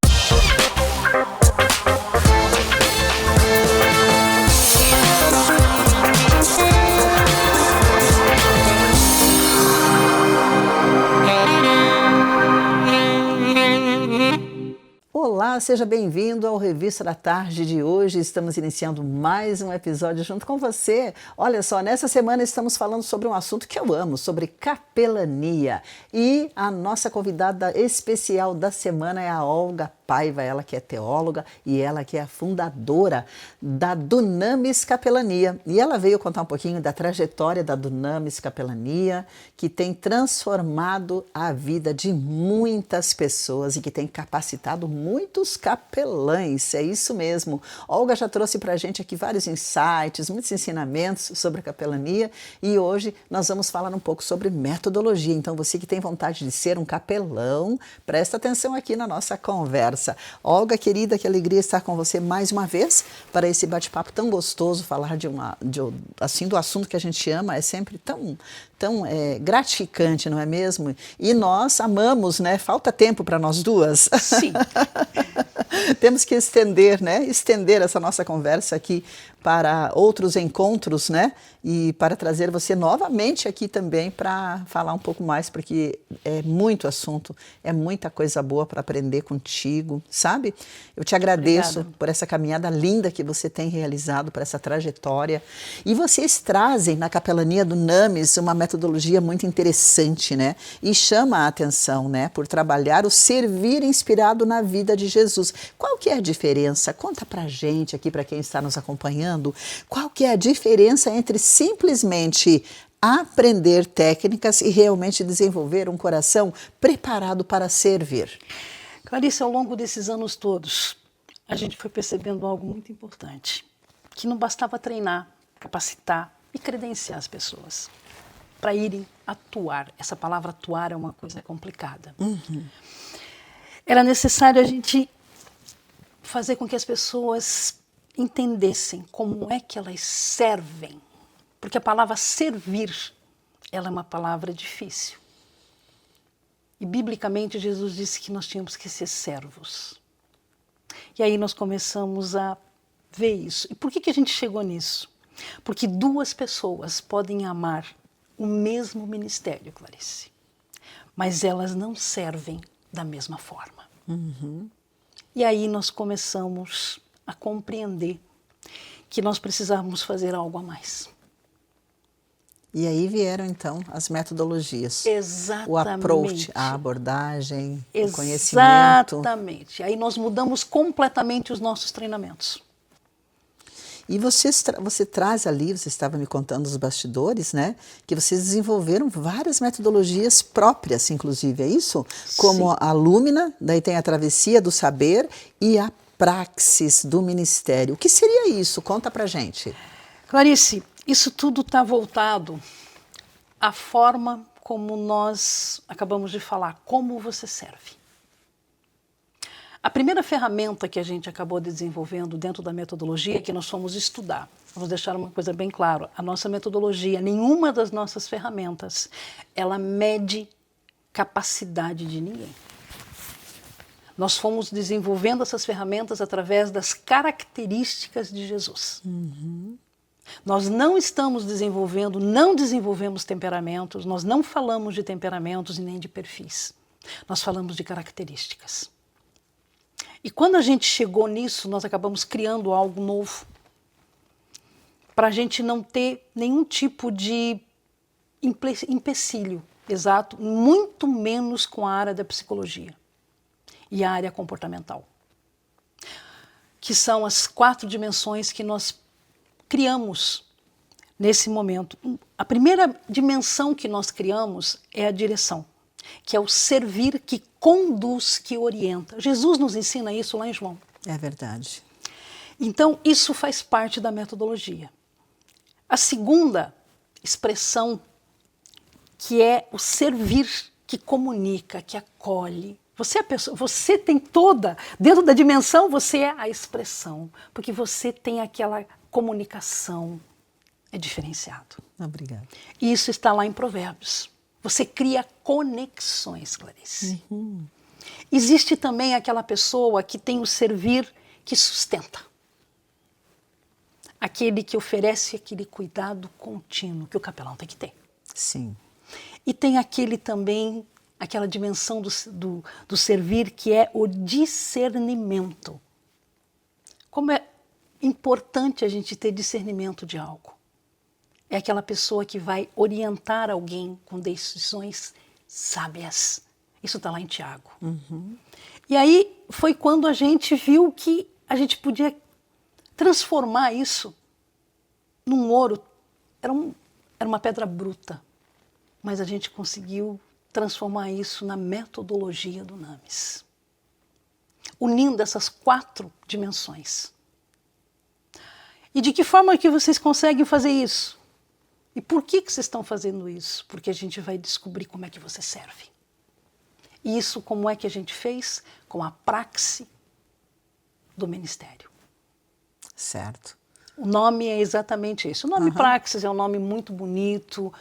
Olá, seja bem-vindo ao Revista da Tarde de hoje. Estamos iniciando mais um episódio junto com você. Olha só, nessa semana estamos falando sobre um assunto que eu amo, sobre capelania. E a nossa convidada especial da semana é a Olga Paiva, ela que é teóloga e ela que é a fundadora da Dunamis Capelania. E ela veio contar um pouquinho da trajetória da Dunamis Capelania, que tem transformado a vida de muitas pessoas e que tem capacitado muitos capelães. É isso mesmo. Olga já trouxe para a gente aqui vários insights, muitos ensinamentos sobre a capelania e hoje nós vamos falar um pouco sobre metodologia. Então você que tem vontade de ser um capelão, presta atenção aqui na nossa conversa. Olga, querida, que alegria estar com você mais uma vez para esse bate-papo tão gostoso, falar assim, do assunto que a gente ama, é sempre tão gratificante, não é mesmo? E nós amamos, né? Falta tempo para nós duas. Sim. Temos que estender, né? Estender essa nossa conversa aqui para outros encontros, né? E para trazer você novamente aqui também para falar um pouco mais, porque é muito assunto, é muita coisa boa para aprender contigo, sabe? Eu te agradeço por essa caminhada linda que você tem realizado, por essa trajetória. E vocês trazem na capelania do NAMIS uma metodologia muito interessante, né? E chama a atenção, né? Por trabalhar o servir inspirado na vida de Jesus. Qual que é a diferença? Conta pra gente aqui, para quem está nos acompanhando, qual que é a diferença entre simplesmente aprender técnicas e realmente desenvolver um coração preparado para servir? Clarice, ao longo desses anos todos, a gente foi percebendo algo muito importante, que não bastava treinar, capacitar e credenciar as pessoas para irem atuar. Essa palavra atuar é uma coisa complicada. Era necessário a gente fazer com que as pessoas entendessem como é que elas servem. Porque a palavra servir, ela é uma palavra difícil. E biblicamente Jesus disse que nós tínhamos que ser servos. E aí nós começamos a ver isso. E por que a gente chegou nisso? Porque duas pessoas podem amar o mesmo ministério, Clarice, mas elas não servem da mesma forma. E aí nós começamos a compreender que nós precisávamos fazer algo a mais. E aí vieram, então, as metodologias. Exatamente. O approach, a abordagem, o conhecimento. Exatamente. Aí nós mudamos completamente os nossos treinamentos. E você traz ali, você estava me contando os bastidores, né? Que vocês desenvolveram várias metodologias próprias, inclusive, é isso? Como a Lúmina, daí tem a Travessia do Saber e a Praxis do Ministério. O que seria isso? Conta pra gente. Clarice, isso tudo está voltado à forma como nós acabamos de falar, como você serve. A primeira ferramenta que a gente acabou desenvolvendo dentro da metodologia é que nós fomos estudar. Vamos deixar uma coisa bem clara, a nossa metodologia, nenhuma das nossas ferramentas, ela mede capacidade de ninguém. Nós fomos desenvolvendo essas ferramentas através das características de Jesus. Nós não estamos desenvolvendo, não desenvolvemos temperamentos, nós não falamos de temperamentos e nem de perfis. Nós falamos de características. E quando a gente chegou nisso, nós acabamos criando algo novo, para a gente não ter nenhum tipo de empecilho, exato, muito menos com a área da psicologia e a área comportamental, que são as 4 dimensões que nós criamos nesse momento. A primeira dimensão que nós criamos é a direção, que é o servir que conduz, que orienta. Jesus nos ensina isso lá em João. É verdade. Então, isso faz parte da metodologia. A segunda expressão, que é o servir que comunica, que acolhe. Você é a pessoa, você tem toda, dentro da dimensão, você é a expressão, porque você tem aquela comunicação, é diferenciado. Obrigada. E isso está lá em Provérbios. Você cria conexões, Clarice. Existe também aquela pessoa que tem o servir que sustenta. Aquele que oferece aquele cuidado contínuo que o capelão tem que ter. Sim. E tem aquele também, aquela dimensão do servir que é o discernimento. Como é importante a gente ter discernimento de algo. É aquela pessoa que vai orientar alguém com decisões sábias. Isso está lá em Tiago. E aí foi quando a gente viu que a gente podia transformar isso num ouro. Era uma pedra bruta, mas a gente conseguiu transformar isso na metodologia do NAMES, unindo essas 4 dimensões. E de que forma que vocês conseguem fazer isso? E por que vocês estão fazendo isso? Porque a gente vai descobrir como é que você serve. E isso como é que a gente fez? Com a praxe do ministério. Certo. O nome é exatamente isso. O nome Praxis é um nome muito bonito.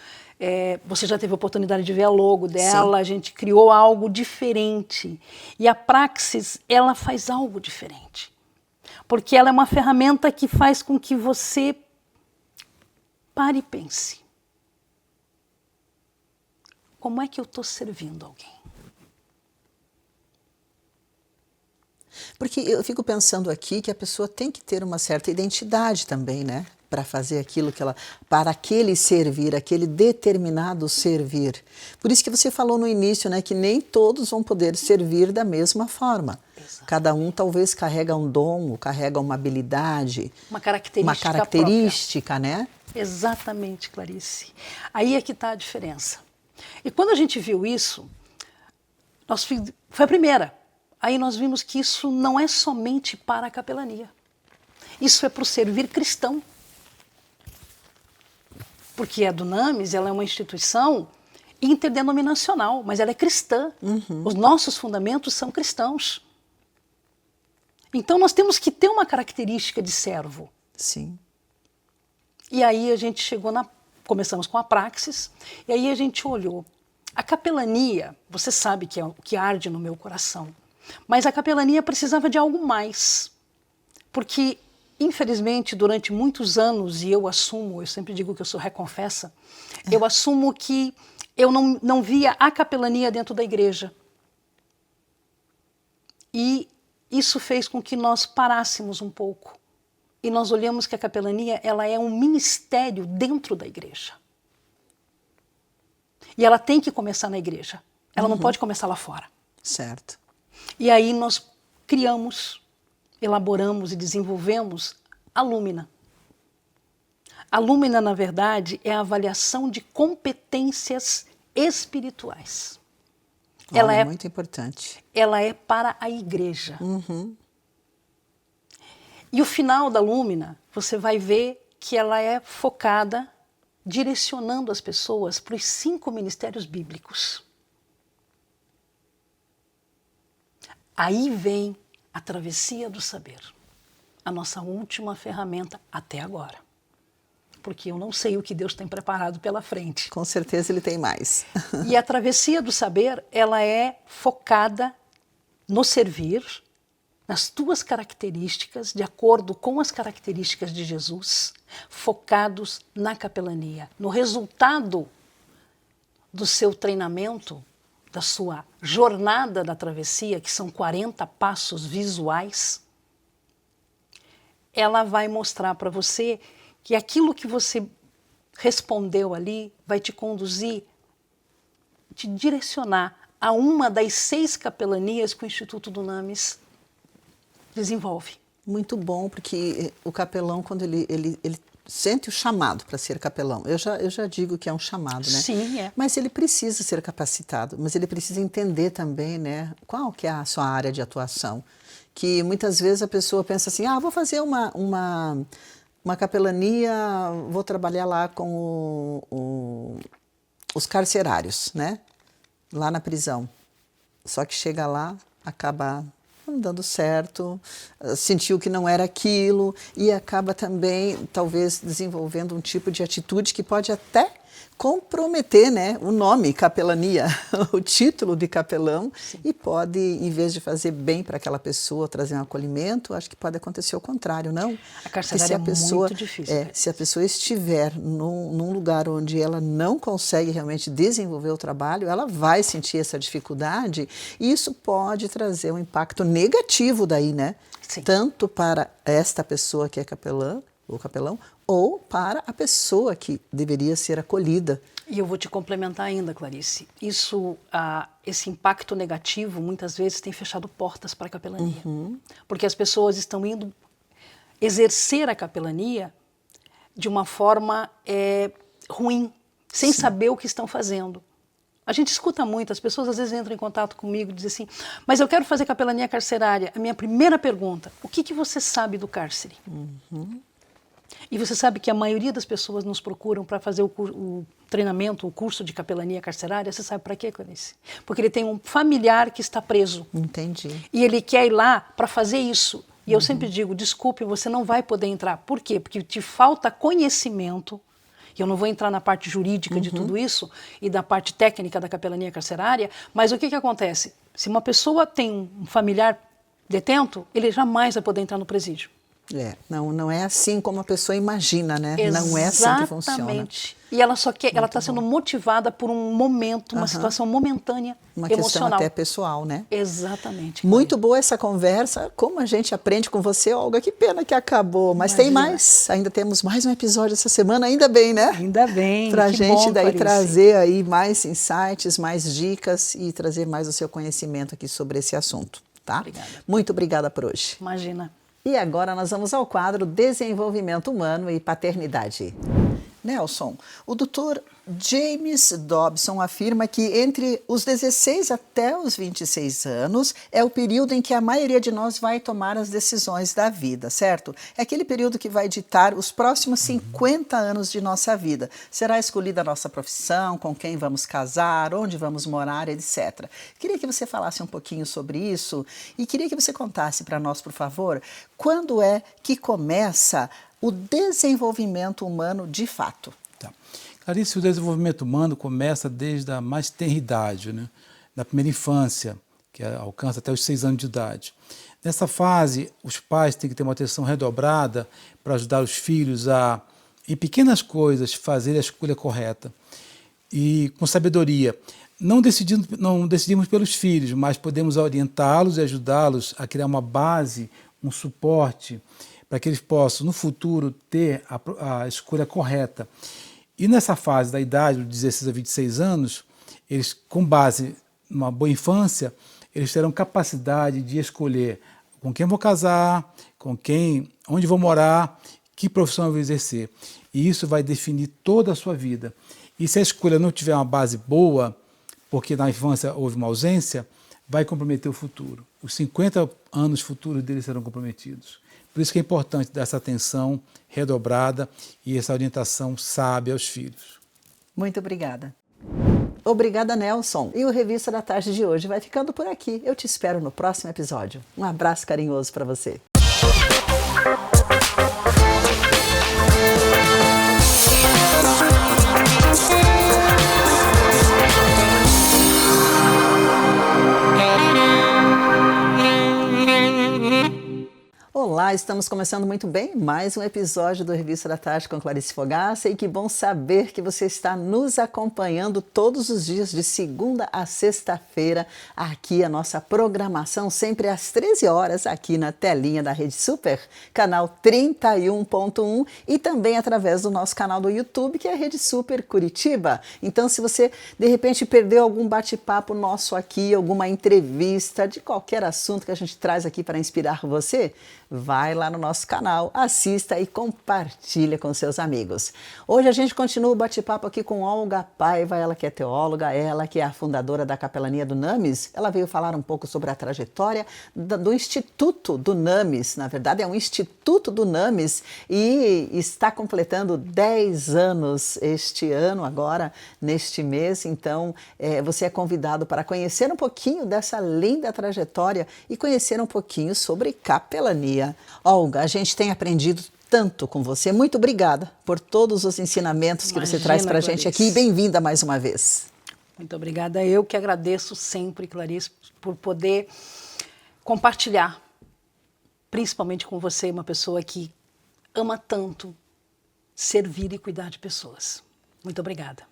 Você já teve a oportunidade de ver a logo dela. Sim. A gente criou algo diferente. E a Praxis, ela faz algo diferente. Porque ela é uma ferramenta que faz com que você pare e pense. Como é que eu estou servindo alguém? Porque eu fico pensando aqui que a pessoa tem que ter uma certa identidade também, né? Para fazer aquilo que ela... Para aquele servir, aquele determinado servir. Por isso que você falou no início, né? Que nem todos vão poder servir da mesma forma. Exato. Cada um talvez carrega um dom, carrega uma habilidade. Uma característica própria. Né? Exatamente, Clarice. Aí é que está a diferença. E quando a gente viu isso, foi a primeira. Aí nós vimos que isso não é somente para a capelania. Isso é para o servir cristão. Porque a Dunamis, ela é uma instituição interdenominacional, mas ela é cristã. Os nossos fundamentos são cristãos. Então nós temos que ter uma característica de servo. Sim. E aí a gente começamos com a Praxis, e aí a gente olhou A capelania, você sabe que é o que arde no meu coração, mas a capelania precisava de algo mais. Porque, infelizmente, durante muitos anos, e eu sempre digo que eu sou reconfessa, eu assumo que eu não via a capelania dentro da igreja. E isso fez com que nós parássemos um pouco. E nós olhamos que a capelania ela é um ministério dentro da igreja. E ela tem que começar na igreja. Ela não pode começar lá fora. Certo. E aí nós criamos, elaboramos e desenvolvemos a Lúmina. A Lúmina, na verdade, é a avaliação de competências espirituais. Olha, é muito importante. Ela é para a igreja. E o final da Lúmina, você vai ver que ela é focada, direcionando as pessoas para os 5 ministérios bíblicos. Aí vem a travessia do saber, a nossa última ferramenta até agora. Porque eu não sei o que Deus tem preparado pela frente. Com certeza Ele tem mais. E a travessia do saber, ela é focada no servir, nas tuas características, de acordo com as características de Jesus, focados na capelania, no resultado do seu treinamento, da sua jornada da travessia, que são 40 passos visuais. Ela vai mostrar para você que aquilo que você respondeu ali vai te conduzir, te direcionar a uma das 6 capelanias que o Instituto Dunamis desenvolve. Muito bom, porque o capelão, quando ele sente o chamado para ser capelão, eu já digo que é um chamado, né? Sim, é. Mas ele precisa ser capacitado, mas ele precisa entender também, né, qual que é a sua área de atuação. Que muitas vezes a pessoa pensa assim, vou fazer uma capelania, vou trabalhar lá com os carcerários, né? Lá na prisão. Só que chega lá, acaba não dando certo, sentiu que não era aquilo e acaba também, talvez, desenvolvendo um tipo de atitude que pode até comprometer, né, o nome capelania, o título de capelão. Sim. E pode, em vez de fazer bem para aquela pessoa, trazer um acolhimento, acho que pode acontecer o contrário, não? A carcerária é muito difícil. Se a pessoa estiver num lugar onde ela não consegue realmente desenvolver o trabalho, ela vai sentir essa dificuldade e isso pode trazer um impacto negativo daí, né? Sim. Tanto para esta pessoa que é capelã, ou capelão, ou para a pessoa que deveria ser acolhida. E eu vou te complementar ainda, Clarice. Esse impacto negativo, muitas vezes, tem fechado portas para a capelania. Porque as pessoas estão indo exercer a capelania de uma forma ruim, sem saber o que estão fazendo. A gente escuta muito, as pessoas às vezes entram em contato comigo e dizem assim, mas eu quero fazer capelania carcerária. A minha primeira pergunta, o que você sabe do cárcere? E você sabe que a maioria das pessoas nos procuram para fazer o treinamento, o curso de capelania carcerária. Você sabe para quê, Clarice? Porque ele tem um familiar que está preso. Entendi. E ele quer ir lá para fazer isso. E eu sempre digo, desculpe, você não vai poder entrar. Por quê? Porque te falta conhecimento. E eu não vou entrar na parte jurídica de tudo isso e da parte técnica da capelania carcerária, mas o que acontece? Se uma pessoa tem um familiar detento, ele jamais vai poder entrar no presídio. Não é assim como a pessoa imagina, né? Exatamente. Não é assim que funciona. E ela só quer, ela está sendo motivada por um momento, uma situação momentânea, uma emocional. Questão até pessoal, né? Exatamente. Muito boa essa conversa. Como a gente aprende com você, Olga. Que pena que acabou. Mas tem mais. Ainda temos mais um episódio essa semana. Ainda bem, né? Ainda bem. Para a gente bom, daí Clarice. trazer aí mais insights, mais dicas e trazer mais o seu conhecimento aqui sobre esse assunto, tá? Obrigada. Muito obrigada por hoje. Imagina. E agora nós vamos ao quadro Desenvolvimento Humano e Paternidade. Nelson, o Dr. James Dobson afirma que entre os 16 até os 26 anos é o período em que a maioria de nós vai tomar as decisões da vida, certo? É aquele período que vai ditar os próximos 50 anos de nossa vida. Será escolhida a nossa profissão, com quem vamos casar, onde vamos morar, etc. Queria que você falasse um pouquinho sobre isso e queria que você contasse para nós, por favor, quando é que começa o desenvolvimento humano de fato. Tá. Clarice, o desenvolvimento humano começa desde a mais tenra idade, né? Na primeira infância, que alcança até os 6 anos de idade. Nessa fase, os pais têm que ter uma atenção redobrada para ajudar os filhos a, em pequenas coisas, fazer a escolha correta. E com sabedoria. Não decidimos pelos filhos, mas podemos orientá-los e ajudá-los a criar uma base, um suporte, para que eles possam, no futuro, ter a escolha correta. E nessa fase da idade, dos 16 a 26 anos, eles, com base numa boa infância, eles terão capacidade de escolher com quem vou casar, onde vou morar, que profissão eu vou exercer. E isso vai definir toda a sua vida. E se a escolha não tiver uma base boa, porque na infância houve uma ausência, vai comprometer o futuro. Os 50 anos futuros deles serão comprometidos. Por isso que é importante dar essa atenção redobrada e essa orientação sábia aos filhos. Muito obrigada. Obrigada, Nelson. E o Revista da Tarde de hoje vai ficando por aqui. Eu te espero no próximo episódio. Um abraço carinhoso para você. Olá, estamos começando muito bem mais um episódio do Revista da Tarde com Clarice Fogaça, e que bom saber que você está nos acompanhando todos os dias de segunda a sexta-feira, aqui a nossa programação sempre às 13 horas aqui na telinha da Rede Super, canal 31.1, e também através do nosso canal do YouTube, que é a Rede Super Curitiba. Então, se você de repente perdeu algum bate-papo nosso aqui, alguma entrevista de qualquer assunto que a gente traz aqui para inspirar você, vai lá no nosso canal, assista e compartilha com seus amigos. Hoje a gente continua o bate-papo aqui com Olga Paiva, ela que é teóloga, ela que é a fundadora da Capelania do NAMIS. Ela veio falar um pouco sobre a trajetória do Instituto do NAMIS. Na verdade, é um Instituto do NAMIS e está completando 10 anos este ano, agora, neste mês. Então, você é convidado para conhecer um pouquinho dessa linda trajetória e conhecer um pouquinho sobre capelania. Olga, a gente tem aprendido tanto com você. Muito obrigada por todos os ensinamentos que você traz para a gente aqui. E bem-vinda mais uma vez. Muito obrigada. Eu que agradeço sempre, Clarice, por poder compartilhar, principalmente com você, uma pessoa que ama tanto servir e cuidar de pessoas. Muito obrigada.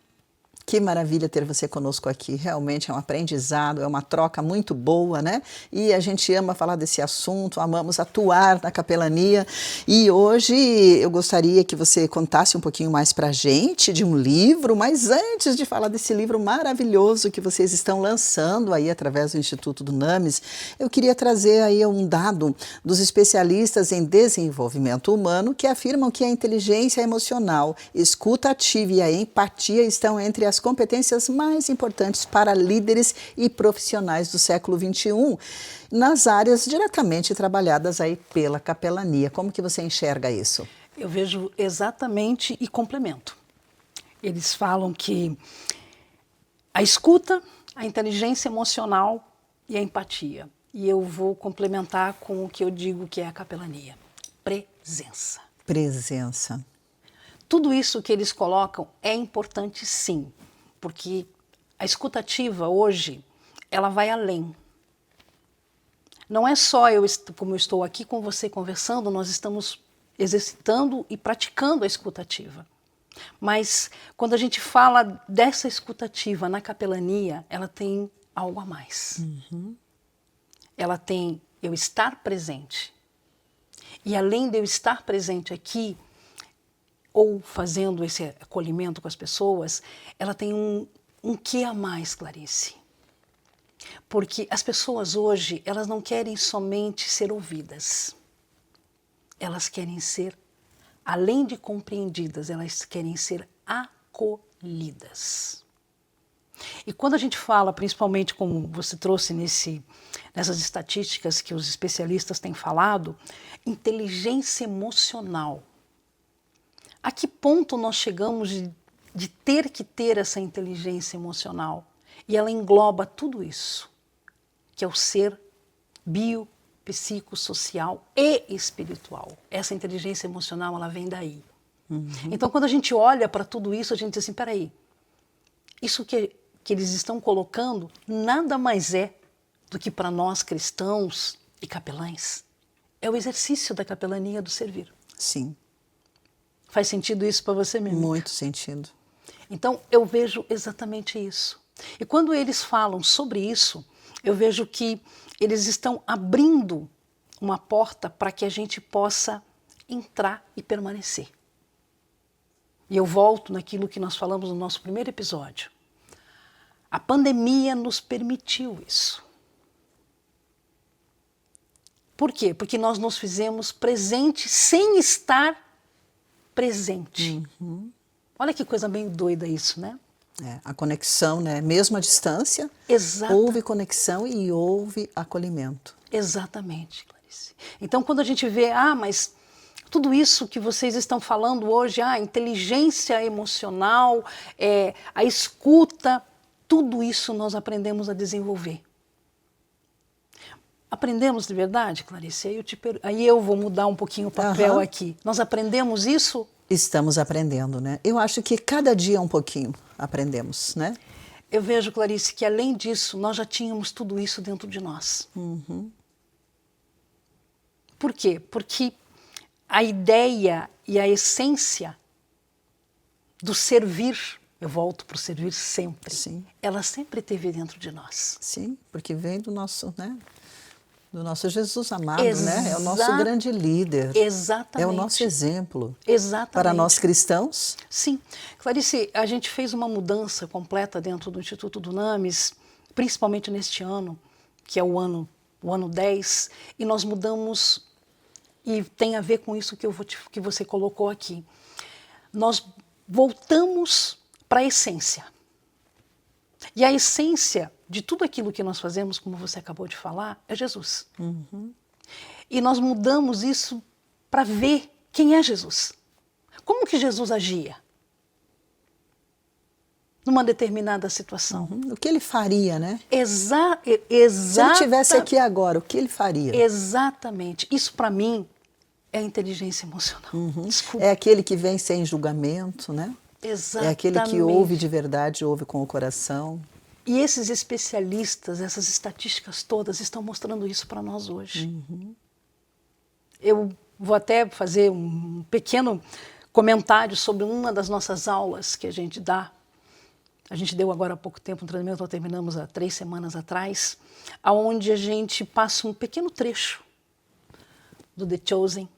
Que maravilha ter você conosco aqui, realmente é um aprendizado, é uma troca muito boa, né? E a gente ama falar desse assunto, amamos atuar na capelania. E hoje eu gostaria que você contasse um pouquinho mais pra gente de um livro, mas antes de falar desse livro maravilhoso que vocês estão lançando aí através do Instituto do NAMIS, eu queria trazer aí um dado dos especialistas em desenvolvimento humano que afirmam que a inteligência emocional, escuta ativa e a empatia estão entre as competências mais importantes para líderes e profissionais do século XXI, nas áreas diretamente trabalhadas aí pela capelania. Como que você enxerga isso? Eu vejo exatamente e complemento. Eles falam que a escuta, a inteligência emocional e a empatia. E eu vou complementar com o que eu digo que é a capelania. Presença. Presença. Tudo isso que eles colocam é importante, sim, porque a escutativa hoje, ela vai além. Não é só como eu estou aqui com você conversando, nós estamos exercitando e praticando a escutativa. Mas quando a gente fala dessa escutativa na capelania, ela tem algo a mais. Ela tem eu estar presente. E além de eu estar presente aqui, ou fazendo esse acolhimento com as pessoas, ela tem um quê a mais, Clarice. Porque as pessoas hoje, elas não querem somente ser ouvidas. Elas querem ser, além de compreendidas, elas querem ser acolhidas. E quando a gente fala, principalmente como você trouxe nessas estatísticas que os especialistas têm falado, inteligência emocional. A que ponto nós chegamos de ter que ter essa inteligência emocional? E ela engloba tudo isso, que é o ser bio, psicossocial e espiritual. Essa inteligência emocional, ela vem daí. Então, quando a gente olha para tudo isso, a gente diz assim, peraí, isso que eles estão colocando nada mais é do que para nós cristãos e capelães. É o exercício da capelania do servir. Sim, Faz sentido isso para você mesmo? muito sentido. Então, eu vejo exatamente isso. E quando eles falam sobre isso, eu vejo que eles estão abrindo uma porta para que a gente possa entrar e permanecer. E eu volto naquilo que nós falamos no nosso primeiro episódio. A pandemia nos permitiu isso. Por quê? Porque nós nos fizemos presentes sem estar presente. Olha que coisa meio doida isso, né? É, a conexão, né? Mesmo à distância, Exato. houve conexão e houve acolhimento. Exatamente, Clarice. Então, quando a gente vê, mas tudo isso que vocês estão falando hoje, a inteligência emocional, a escuta, tudo isso nós aprendemos a desenvolver. Aprendemos de verdade, Clarice? Aí eu vou mudar um pouquinho o papel aqui. Nós aprendemos isso? Estamos aprendendo, né? Eu acho que cada dia um pouquinho aprendemos, né? Eu vejo, Clarice, que além disso, nós já tínhamos tudo isso dentro de nós. Por quê? Porque a ideia e a essência do servir, eu volto para o servir sempre, Sim. ela sempre esteve dentro de nós. Sim, porque vem do nosso, né? Do nosso Jesus amado, né? É o nosso grande líder. Exatamente. É o nosso exemplo. Exatamente. Para nós cristãos. Sim. Clarice, a gente fez uma mudança completa dentro do Instituto Dunamis, principalmente neste ano, que é o ano 10, e nós mudamos, e tem a ver com isso que você colocou aqui. Nós voltamos para a essência. E a essência de tudo aquilo que nós fazemos, como você acabou de falar, é Jesus. E nós mudamos isso para ver quem é Jesus. Como que Jesus agia numa determinada situação? O que ele faria, né? Exatamente. Se ele estivesse aqui agora, o que ele faria? Exatamente. Isso para mim é inteligência emocional. Desculpa. É aquele que vem sem julgamento, né? Exatamente. É aquele que ouve de verdade, ouve com o coração. E esses especialistas, essas estatísticas todas estão mostrando isso para nós hoje. Eu vou até fazer um pequeno comentário sobre uma das nossas aulas que a gente dá. A gente deu agora há pouco tempo um treinamento, nós terminamos há 3 semanas atrás, onde a gente passa um pequeno trecho do The Chosen,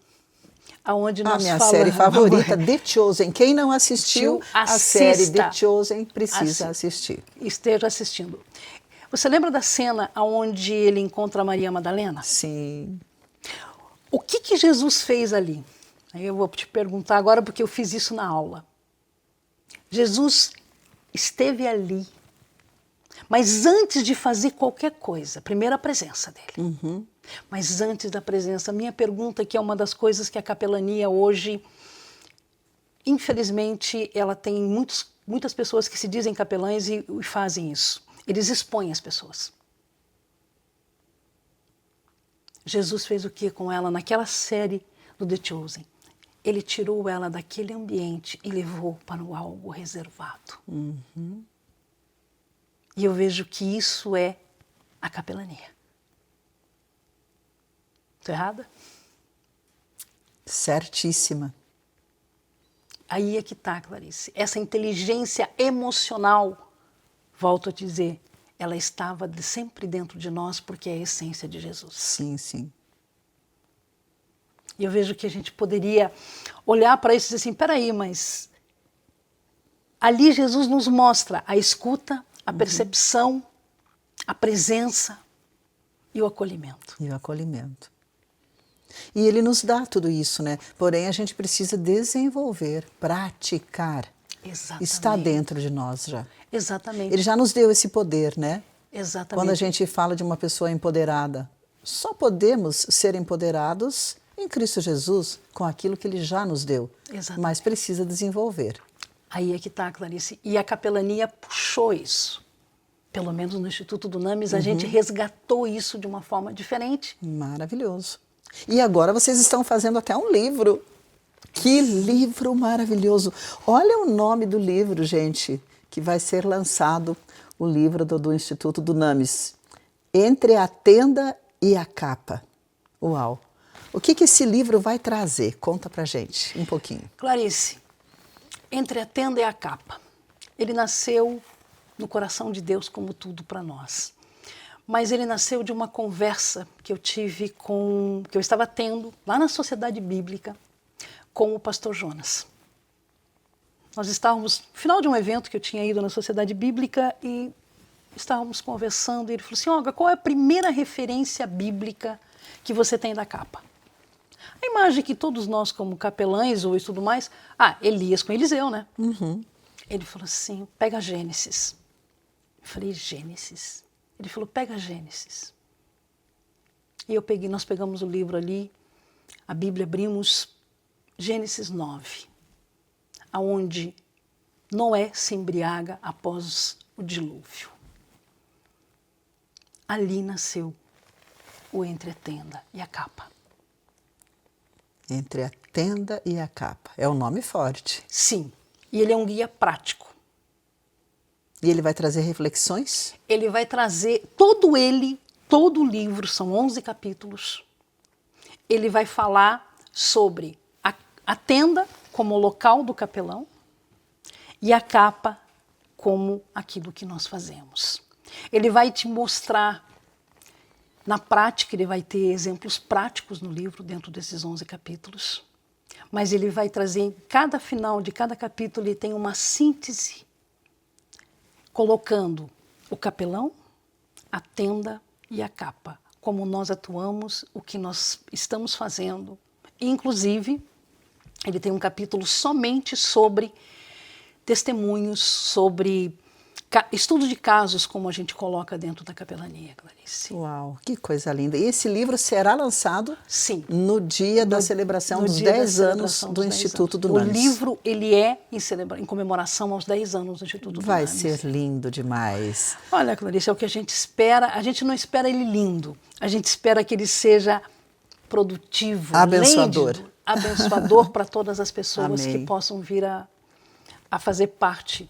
aonde nós minha falamos... série favorita, The Chosen. Quem não assistiu a série The Chosen precisa assistir. Esteja assistindo. Você lembra da cena onde ele encontra a Maria Madalena? Sim. O que Jesus fez ali? Aí eu vou te perguntar agora porque eu fiz isso na aula. Jesus esteve ali, mas antes de fazer qualquer coisa, primeiro a presença dele. Mas antes da presença, minha pergunta, que é uma das coisas que a capelania hoje, infelizmente, ela tem muitas pessoas que se dizem capelães e fazem isso. Eles expõem as pessoas. Jesus fez o que com ela naquela série do The Chosen? Ele tirou ela daquele ambiente e levou para algo reservado. E eu vejo que isso é a capelania. Estou errada? Certíssima. Aí é que está, Clarice. Essa inteligência emocional, volto a dizer, ela estava sempre dentro de nós porque é a essência de Jesus. Sim, sim. E eu vejo que a gente poderia olhar para isso e dizer assim, peraí, mas ali Jesus nos mostra a escuta, a percepção, a presença e o acolhimento. E o acolhimento. E ele nos dá tudo isso, né? Porém, a gente precisa desenvolver, praticar. Exatamente. Está dentro de nós já. Exatamente. Ele já nos deu esse poder, né? Exatamente. Quando a gente fala de uma pessoa empoderada, só podemos ser empoderados em Cristo Jesus com aquilo que Ele já nos deu. Exatamente. Mas precisa desenvolver. Aí é que está, Clarice. E a capelania puxou isso. Pelo menos no Instituto Dunamis, a gente resgatou isso de uma forma diferente. Maravilhoso. E agora vocês estão fazendo até um livro. Que livro maravilhoso! Olha o nome do livro, gente, que vai ser lançado, o livro do Instituto Dunamis. Entre a Tenda e a Capa. Uau! O que esse livro vai trazer? Conta pra gente um pouquinho. Clarice, Entre a Tenda e a Capa. Ele nasceu no coração de Deus como tudo para nós. Mas ele nasceu de uma conversa que eu estava tendo lá na Sociedade Bíblica com o pastor Jonas. Nós estávamos no final de um evento que eu tinha ido na Sociedade Bíblica e estávamos conversando e ele falou assim: Olga, qual é a primeira referência bíblica que você tem da capa? A imagem que todos nós como capelães ou tudo mais, Elias com Eliseu, né? Uhum. Ele falou assim, pega Gênesis. Eu falei, Gênesis? Ele falou, pega Gênesis. E nós pegamos o livro ali, a Bíblia, abrimos Gênesis 9, aonde Noé se embriaga após o dilúvio. Ali nasceu o Entre a Tenda e a Capa. Entre a Tenda e a Capa. É um nome forte. Sim, e ele é um guia prático. E ele vai trazer reflexões? Ele vai trazer, todo o livro, são 11 capítulos, ele vai falar sobre a tenda como local do capelão e a capa como aquilo que nós fazemos. Ele vai te mostrar, na prática, ele vai ter exemplos práticos no livro, dentro desses 11 capítulos, mas ele vai trazer, em cada final de cada capítulo, ele tem uma síntese, colocando o capelão, a tenda e a capa, como nós atuamos, o que nós estamos fazendo. Inclusive, ele tem um capítulo somente sobre testemunhos, sobre estudo de casos, como a gente coloca dentro da capelania, Clarice. Uau, que coisa linda. E esse livro será lançado Sim. no dia da celebração dos 10 anos do Instituto Dunamis. O livro, ele é em comemoração aos 10 anos do Instituto Dunamis. Vai ser lindo demais. Olha, Clarice, é o que a gente espera. A gente não espera ele lindo, a gente espera que ele seja produtivo, abençoador. Abençoador para todas as pessoas Amém. que possam vir a fazer parte,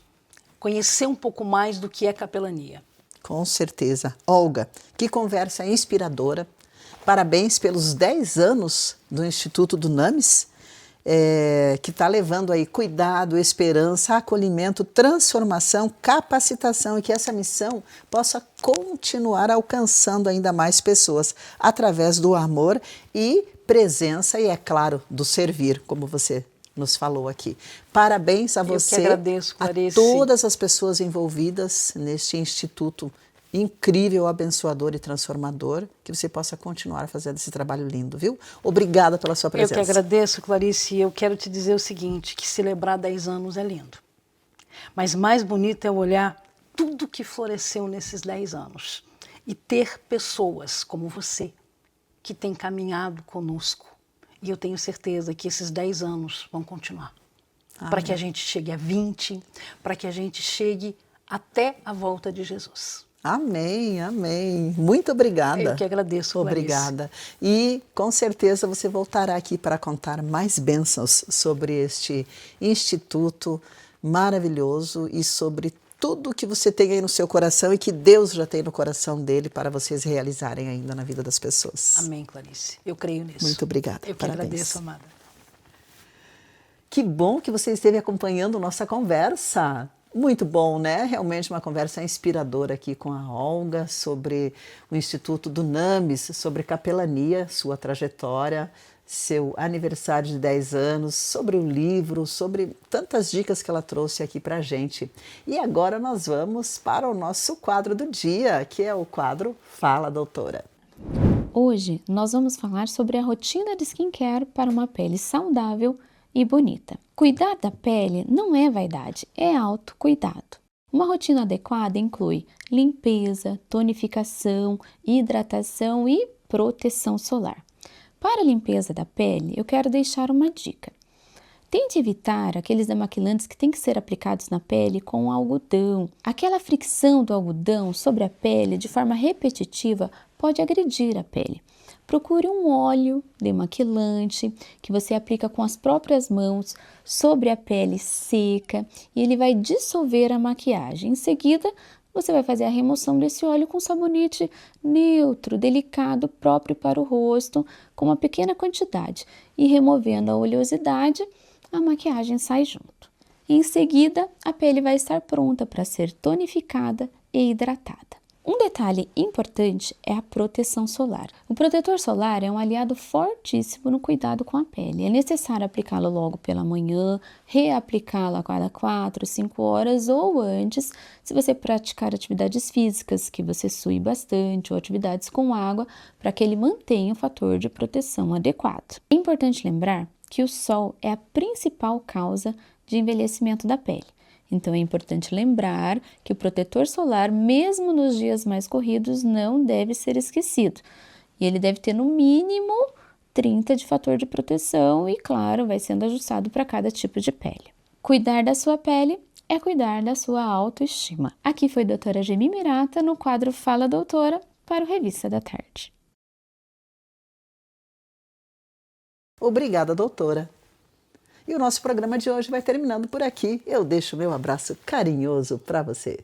conhecer um pouco mais do que é capelania. Com certeza. Olga, que conversa inspiradora. Parabéns pelos 10 anos do Instituto Dunamis, que está levando aí cuidado, esperança, acolhimento, transformação, capacitação e que essa missão possa continuar alcançando ainda mais pessoas através do amor e presença e, é claro, do servir, como você nos falou aqui. Parabéns a você, eu que agradeço, Clarice, a todas as pessoas envolvidas neste instituto incrível, abençoador e transformador, que você possa continuar fazendo esse trabalho lindo, viu? Obrigada pela sua presença. Eu que agradeço, Clarice, e eu quero te dizer o seguinte, que celebrar 10 anos é lindo, mas mais bonito é olhar tudo que floresceu nesses 10 anos e ter pessoas como você que têm caminhado conosco. E eu tenho certeza que esses 10 anos vão continuar. Para que a gente chegue a 20, para que a gente chegue até a volta de Jesus. Amém, amém. Muito obrigada. Eu que agradeço, Clarice. Obrigada. E com certeza você voltará aqui para contar mais bênçãos sobre este instituto maravilhoso e sobre tudo que você tem aí no seu coração e que Deus já tem no coração dele para vocês realizarem ainda na vida das pessoas. Amém, Clarice. Eu creio nisso. Muito obrigada. Eu que Parabéns. agradeço, amada. Que bom que você esteve acompanhando nossa conversa. Muito bom, né? Realmente uma conversa inspiradora aqui com a Olga sobre o Instituto Dunamis, sobre capelania, sua trajetória, seu aniversário de 10 anos, sobre o livro, sobre tantas dicas que ela trouxe aqui pra gente. E agora nós vamos para o nosso quadro do dia, que é o quadro Fala, Doutora. Hoje nós vamos falar sobre a rotina de skincare para uma pele saudável e bonita. Cuidar da pele não é vaidade, é autocuidado. Uma rotina adequada inclui limpeza, tonificação, hidratação e proteção solar. Para a limpeza da pele, eu quero deixar uma dica. Tente evitar aqueles demaquilantes que têm que ser aplicados na pele com algodão. Aquela fricção do algodão sobre a pele de forma repetitiva pode agredir a pele. procure um óleo demaquilante que você aplica com as próprias mãos sobre a pele seca e ele vai dissolver a maquiagem. Em seguida, você vai fazer a remoção desse óleo com sabonete neutro, delicado, próprio para o rosto, com uma pequena quantidade. E removendo a oleosidade, a maquiagem sai junto. Em seguida, a pele vai estar pronta para ser tonificada e hidratada. Um detalhe importante é a proteção solar. O protetor solar é um aliado fortíssimo no cuidado com a pele. É necessário aplicá-lo logo pela manhã, reaplicá-lo a cada 4, 5 horas ou antes, se você praticar atividades físicas, que você sue bastante, ou atividades com água, para que ele mantenha o fator de proteção adequado. É importante lembrar que o sol é a principal causa de envelhecimento da pele. Então, é importante lembrar que o protetor solar, mesmo nos dias mais corridos, não deve ser esquecido. E ele deve ter no mínimo 30 de fator de proteção e, claro, vai sendo ajustado para cada tipo de pele. Cuidar da sua pele é cuidar da sua autoestima. Aqui foi a doutora Gemi Mirata no quadro Fala Doutora para o Revista da Tarde. Obrigada, doutora. E o nosso programa de hoje vai terminando por aqui. Eu deixo meu abraço carinhoso para você.